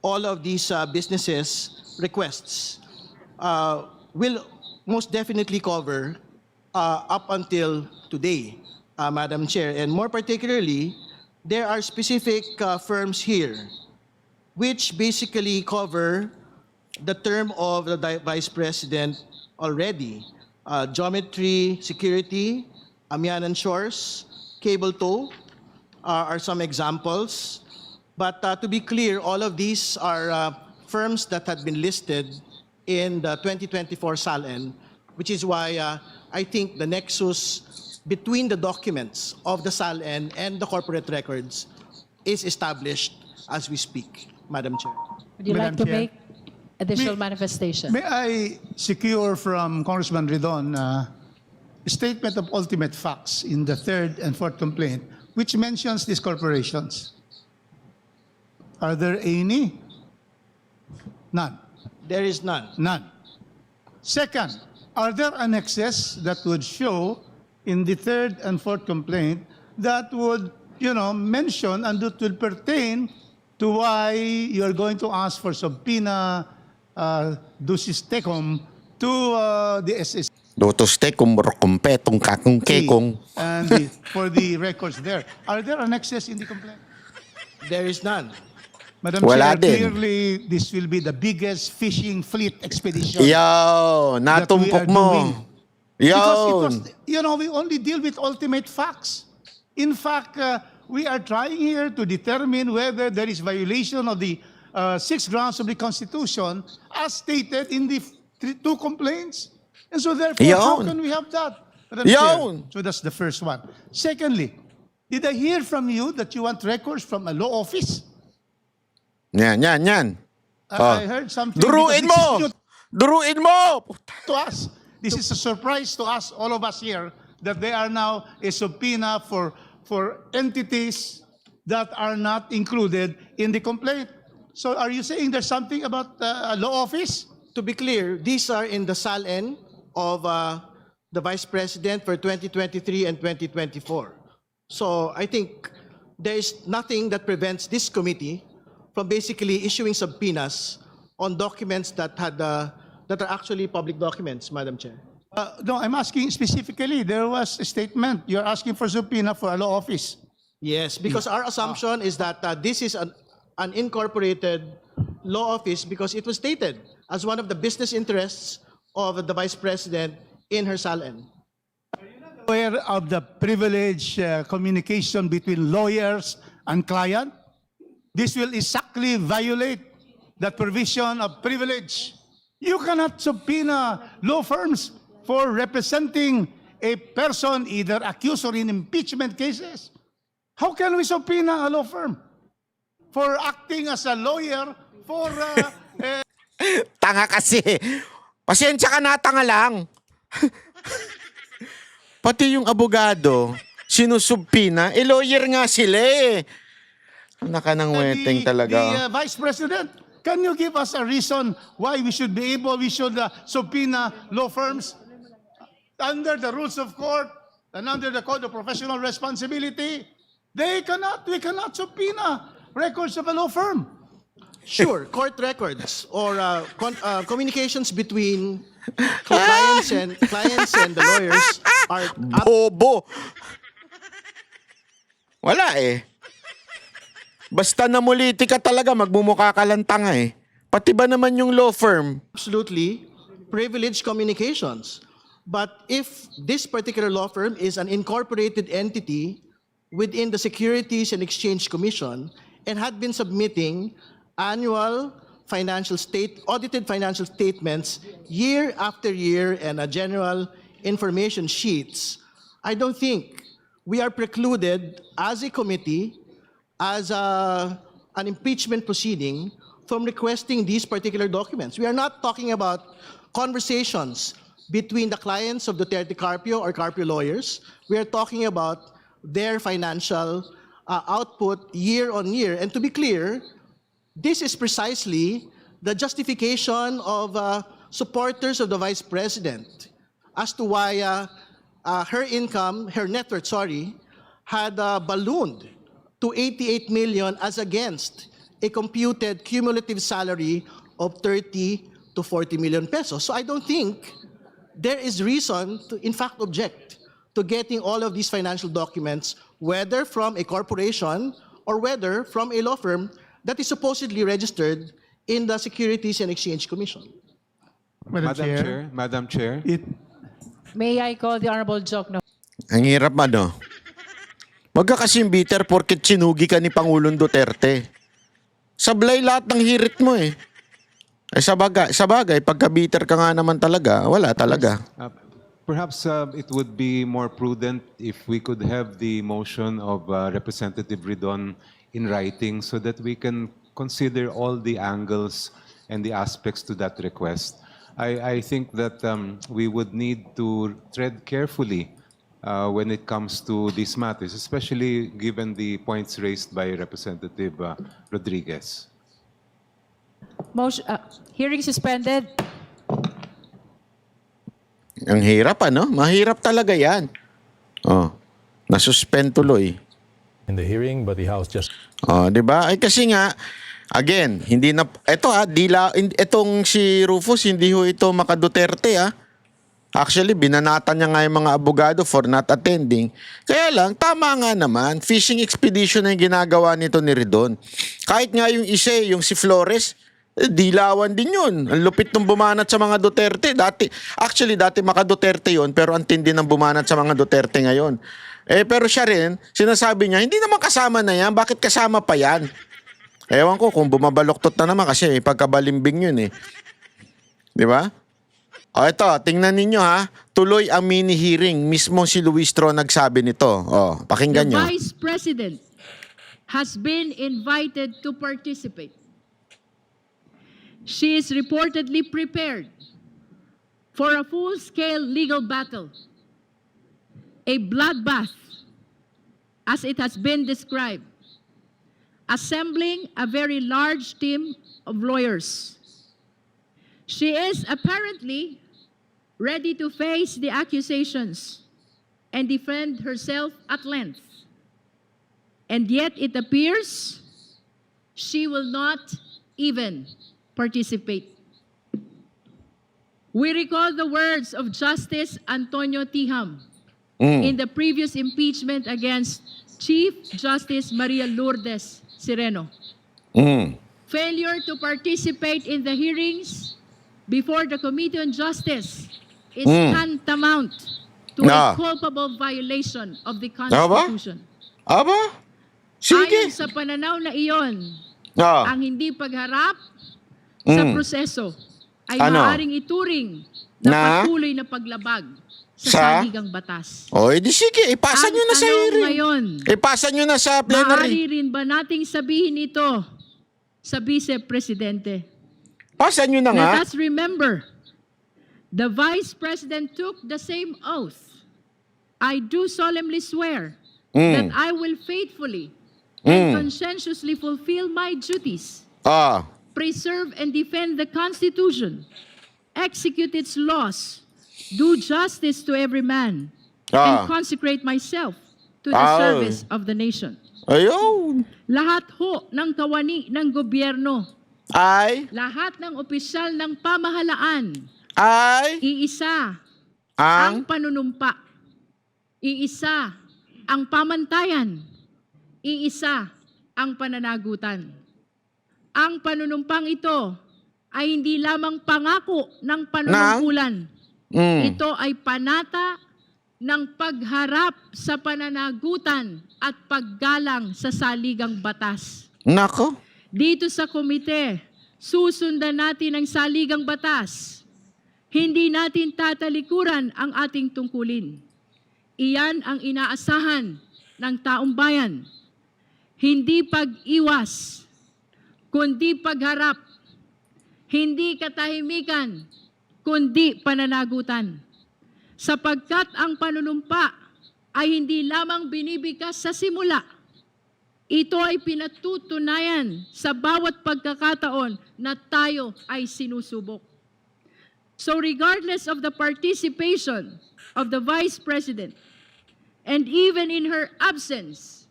all of these businesses' requests will most definitely cover up until today, Madam Chair. And more particularly, there are specific firms here which basically cover the term of the Vice President already. Geometry Security, Amianan Shores, Cable Tow are some examples. But to be clear, all of these are firms that had been listed in the 2024 SALN, which is why I think the nexus between the documents of the SALN and the corporate records is established as we speak, Madam Chair. Would you like to Madam Chair. make additional manifestation? May I secure from Congressman Ridon a statement of ultimate facts in the third and fourth complaint, which mentions these corporations? Are there any? None. There is none. None. Second, are there annexes that would show in the third and fourth complaint that would, mention and that will pertain to why you're going to ask for subpoena ducis tecum to the SSC Dotos te kumpetong kakong kekong. and for the records there? Are there annexes in the complaint? There is none. Madam Wala Chair, din. clearly this will be the biggest fishing fleet expedition. Yo, that we natumpok are mo. doing. Because it was, Yo. we only deal with ultimate facts. In fact, we are trying here to determine whether there is violation of the 6 grounds of the Constitution as stated in the two complaints. And so therefore, how Yun. can we have that? Madam Chair? Yun. So that's the first one. Secondly, did I hear from you that you want records from a law office? Yan. I heard something. Duruin because this is mo! new Duruin mo! to us. This is a surprise to us, all of us here, that they are now a subpoena for entities that are not included in the complaint. So are you saying there's something about a law office? To be clear, these are in the SALN of the Vice President for 2023 and 2024. So I think there is nothing that prevents this committee from basically issuing subpoenas on documents that are actually public documents, Madam Chair. No, I'm asking specifically. There was a statement. You're asking for subpoena for a law office. Yes, because our assumption is that this is an incorporated law office because it was stated as one of the business interests of the Vice President in her SALN. Aware of the privilege communication between lawyers and client? This will exactly violate that provision of privilege. You cannot subpoena law firms for representing a person either accused or in impeachment cases. How can we subpoena a law firm for acting as a lawyer for Tanga kasi. Pasensya ka na, tanga lang. Pati yung abogado, sinusubpina, lawyer nga sila eh. Naka ng weteng talaga. the Vice President? Can you give us a reason why we should subpoena law firms under the rules of court and under the Code of Professional Responsibility? We cannot subpoena records of a law firm. Sure, court records or communications between clients and the lawyers are Bobo. Wala eh. Basta namuliti ka talaga, magmumukha ka lang tanga eh. Pati ba naman yung law firm? absolutely privileged communications. But if this particular law firm is an incorporated entity within the Securities and Exchange Commission and had been submitting annual audited financial statements year after year and general information sheets, I don't think we are precluded as a committee, as an impeachment proceeding, from requesting these particular documents. We are not talking about conversations between the clients of Duterte Carpio or Carpio lawyers. We are talking about their financial output year on year. And to be clear, this is precisely the justification of supporters of the Vice President as to why her net worth, had ballooned to 88 million as against a computed cumulative salary of 30 to 40 million pesos. So I don't think there is reason to, in fact, object to getting all of these financial documents, whether from a corporation or whether from a law firm that is supposedly registered in the Securities and Exchange Commission. Madam Chair. May I call the Honorable Jokno? Ang hirap ano. Wag ka kasing bitter porket sinugi ka ni Pangulong Duterte. Sablay lahat ng hirit mo eh. Sa bagay, pagka bitter ka nga naman talaga, wala talaga. Perhaps it would be more prudent if we could have the motion of Representative Ridon in writing so that we can consider all the angles and the aspects to that request. I think that we would need to tread carefully when it comes to these matters, especially given the points raised by Representative Rodriguez. Motion, hearing suspended. Ang hirap, ano? Mahirap talaga yan. Oh, nasuspend tuloy. In the hearing, but the House just Oh, 'di ba? Ay kasi nga again, hindi na itong si Rufus hindi ho ito maka Duterte Actually, binanatan niya nga yung mga abogado for not attending. Kaya lang, tama nga naman, fishing expedition na yung ginagawa nito ni Ridon. Kahit nga yung isa, yung si Flores, dilawan din yun. Ang lupit nung bumanat sa mga Duterte. Dati maka Duterte yun, pero ang tindi ng bumanat sa mga Duterte ngayon. Pero siya rin, sinasabi niya, hindi naman kasama na yan. Bakit kasama pa yan? Ewan ko kung bumabaloktot na naman kasi pagkabalimbing yun Di ba? O ito, tingnan ninyo tuloy ang mini hearing. Mismo si Luis Tro nagsabi nito. O, pakinggan nyo. The Vice President has been invited to participate. She is reportedly prepared for a full-scale legal battle, a bloodbath, as it has been described, assembling a very large team of lawyers. She is apparently ready to face the accusations and defend herself at length. And yet it appears she will not even participate. We recall the words of Justice Antonio Tiham in the previous impeachment against Chief Justice Maria Lourdes Sereno. Failure to participate in the hearings before the Committee on Justice is tantamount to a culpable violation of the Constitution. Aba? Sige. Ayon sa pananaw na iyon, Ah. ang hindi pagharap sa proseso ay Ano? maaaring ituring na patuloy na paglabag sa saligang batas. O, edi sige, ipasa nyo na sa tanong hearing. ngayon, Ipasa nyo na sa plenary. maaari rin ba nating sabihin ito sa Vice Presidente? Pasa nyo na nga. Let us remember, the Vice President took the same oath. I do solemnly swear that I will faithfully and conscientiously fulfill my duties, Ah. preserve and defend the Constitution, execute its laws, do justice to every man, and consecrate myself to the service of the nation. Ayun. Lahat ho ng kawani ng gobyerno, Ay. lahat ng opisyal ng pamahalaan, Ay. iisa ang Ang. panunumpa, iisa ang pamantayan, iisa ang pananagutan. Ang panunumpang ito ay hindi lamang pangako ng panunungkulan. Ito ay panata ng pagharap sa pananagutan at paggalang sa saligang batas. Nako. Dito sa komite, susundan natin ang saligang batas. Hindi natin tatalikuran ang ating tungkulin. Iyan ang inaasahan ng taong bayan. Hindi pag-iwas, kundi pagharap. Hindi katahimikan, kundi pananagutan. Sapagkat ang panunumpa ay hindi lamang binibigkas sa simula. Ito ay pinatutunayan sa bawat pagkakataon na tayo ay sinusubok. So regardless of the participation of the Vice President, and even in her absence,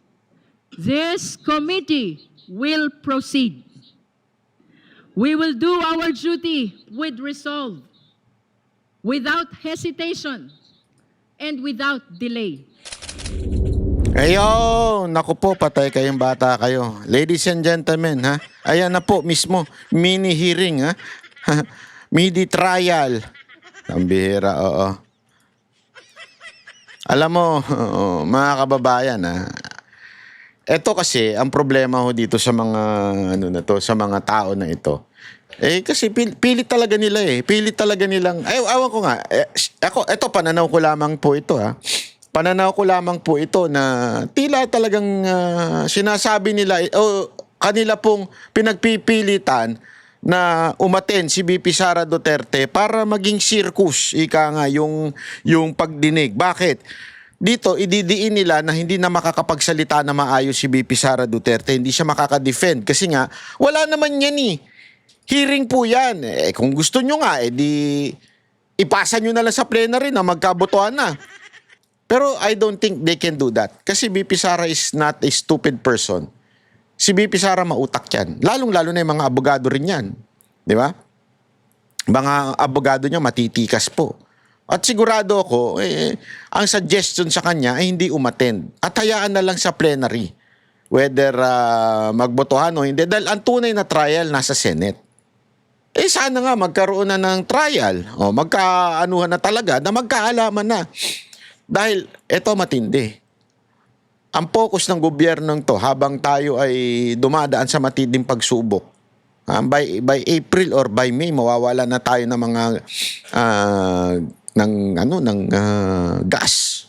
this committee will proceed. We will do our duty with resolve, without hesitation, and without delay. Ayun, naku po, patay kayong bata kayo. Ladies and gentlemen, ayan na po mismo, mini hearing, midi trial. Ang bihira, oo. Alam mo, mga kababayan, eto kasi, ang problema ho dito sa mga, sa mga tao na ito. Kasi pilit talaga nila Pilit talaga nilang, awan ko nga, eto, pananaw ko lamang po ito, Pananaw ko lamang po ito na tila talagang sinasabi nila o kanila pong pinagpipilitan na umaten si VP Sara Duterte para maging circus, ika nga, yung pagdinig. Bakit? dito, ididiin nila na hindi na makakapagsalita na maayos si BP Sara Duterte. Hindi siya makaka-defend. Kasi nga, wala naman yan eh. Hearing po yan. Kung gusto nyo nga, di ipasa nyo na lang sa plenary na magkabotohan na. Pero I don't think they can do that. Kasi BP Sara is not a stupid person. Si BP Sara mautak yan. Lalong-lalo na yung mga abogado rin yan. Di ba? Mga abogado niya matitikas po. At sigurado ako, ang suggestion sa kanya ay hindi umattend. At hayaan na lang sa plenary. Whether magbotohan o hindi. Dahil ang tunay na trial nasa Senate. Sana nga magkaroon na ng trial. O magkaanuhan na talaga na magkaalaman na. Dahil eto matindi. Ang focus ng gobyernong to habang tayo ay dumadaan sa matinding pagsubok. By April or by May mawawala na tayo ng mga gas.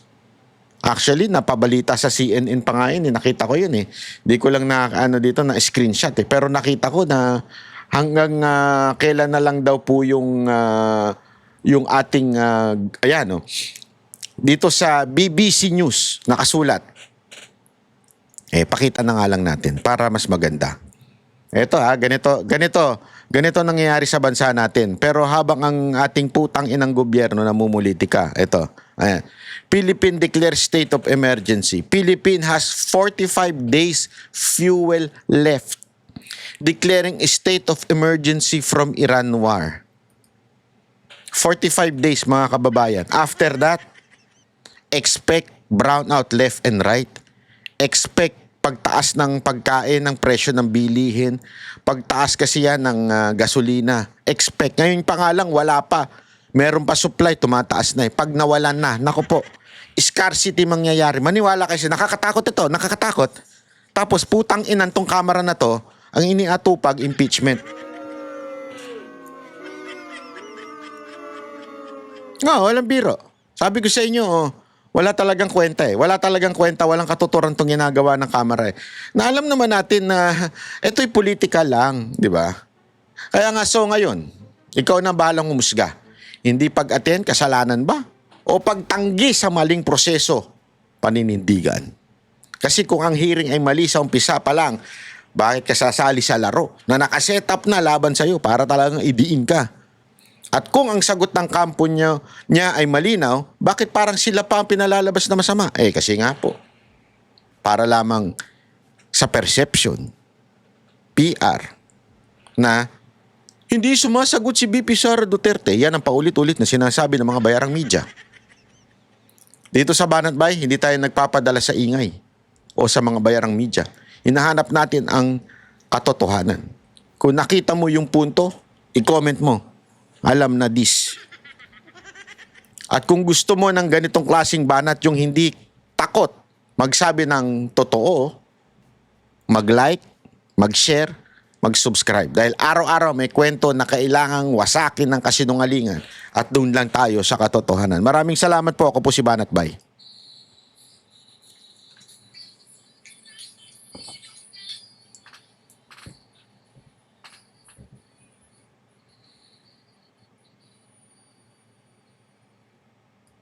Actually napabalita sa CNN pa nga yun, nakita ko yun eh. Di ko lang na dito na screenshot eh, pero nakita ko na hanggang kailan na lang daw po yung ating dito sa BBC News nakasulat. Pakita na nga lang natin para mas maganda. Ito ganito nangyayari sa bansa natin. Pero habang ang ating putang inang gobyerno namumulitika, ito, ayan. Philippine declares state of emergency. Philippine has 45 days fuel left. Declaring a state of emergency from Iran war. 45 days mga kababayan. After that, expect brownout left and right. Expect pagtaas ng pagkain, ng presyo ng bilihin, pagtaas kasi yan ng gasolina. Expect. Ngayon pa nga lang, wala pa. Meron pa supply, tumataas na eh. Pag nawalan na, naku po, scarcity mangyayari. Maniwala kasi, nakakatakot ito, nakakatakot. Tapos putang inan tong kamera na to, ang iniatupag, impeachment. Walang biro. Sabi ko sa inyo, wala talagang kwenta eh. Wala talagang kwenta, walang katuturan tong ginagawa ng kamera eh. Na alam naman natin na ito'y politika lang, di ba? Kaya nga ngayon, ikaw na bahalang humusga. Hindi pag-attend, kasalanan ba? O pagtanggi sa maling proseso, paninindigan. Kasi kung ang hearing ay mali sa umpisa pa lang, bakit ka sasali sa laro na nakaset up na laban sa'yo para talagang idiin ka? At kung ang sagot ng kampo niya ay malinaw, bakit parang sila pa ang pinalalabas na masama? Kasi nga po, para lamang sa perception, PR, na hindi sumasagot si BP Sara Duterte. Yan ang paulit-ulit na sinasabi ng mga bayarang media. Dito sa Banat Bay, hindi tayo nagpapadala sa ingay o sa mga bayarang media. Hinahanap natin ang katotohanan. Kung nakita mo yung punto, i-comment mo. Alam na this. At kung gusto mo ng ganitong klaseng banat, yung hindi takot magsabi ng totoo, mag-like, mag-share, mag-subscribe. Dahil araw-araw may kwento na kailangang wasakin ng kasinungalingan at doon lang tayo sa katotohanan. Maraming salamat po. Ako po si Banat Bay.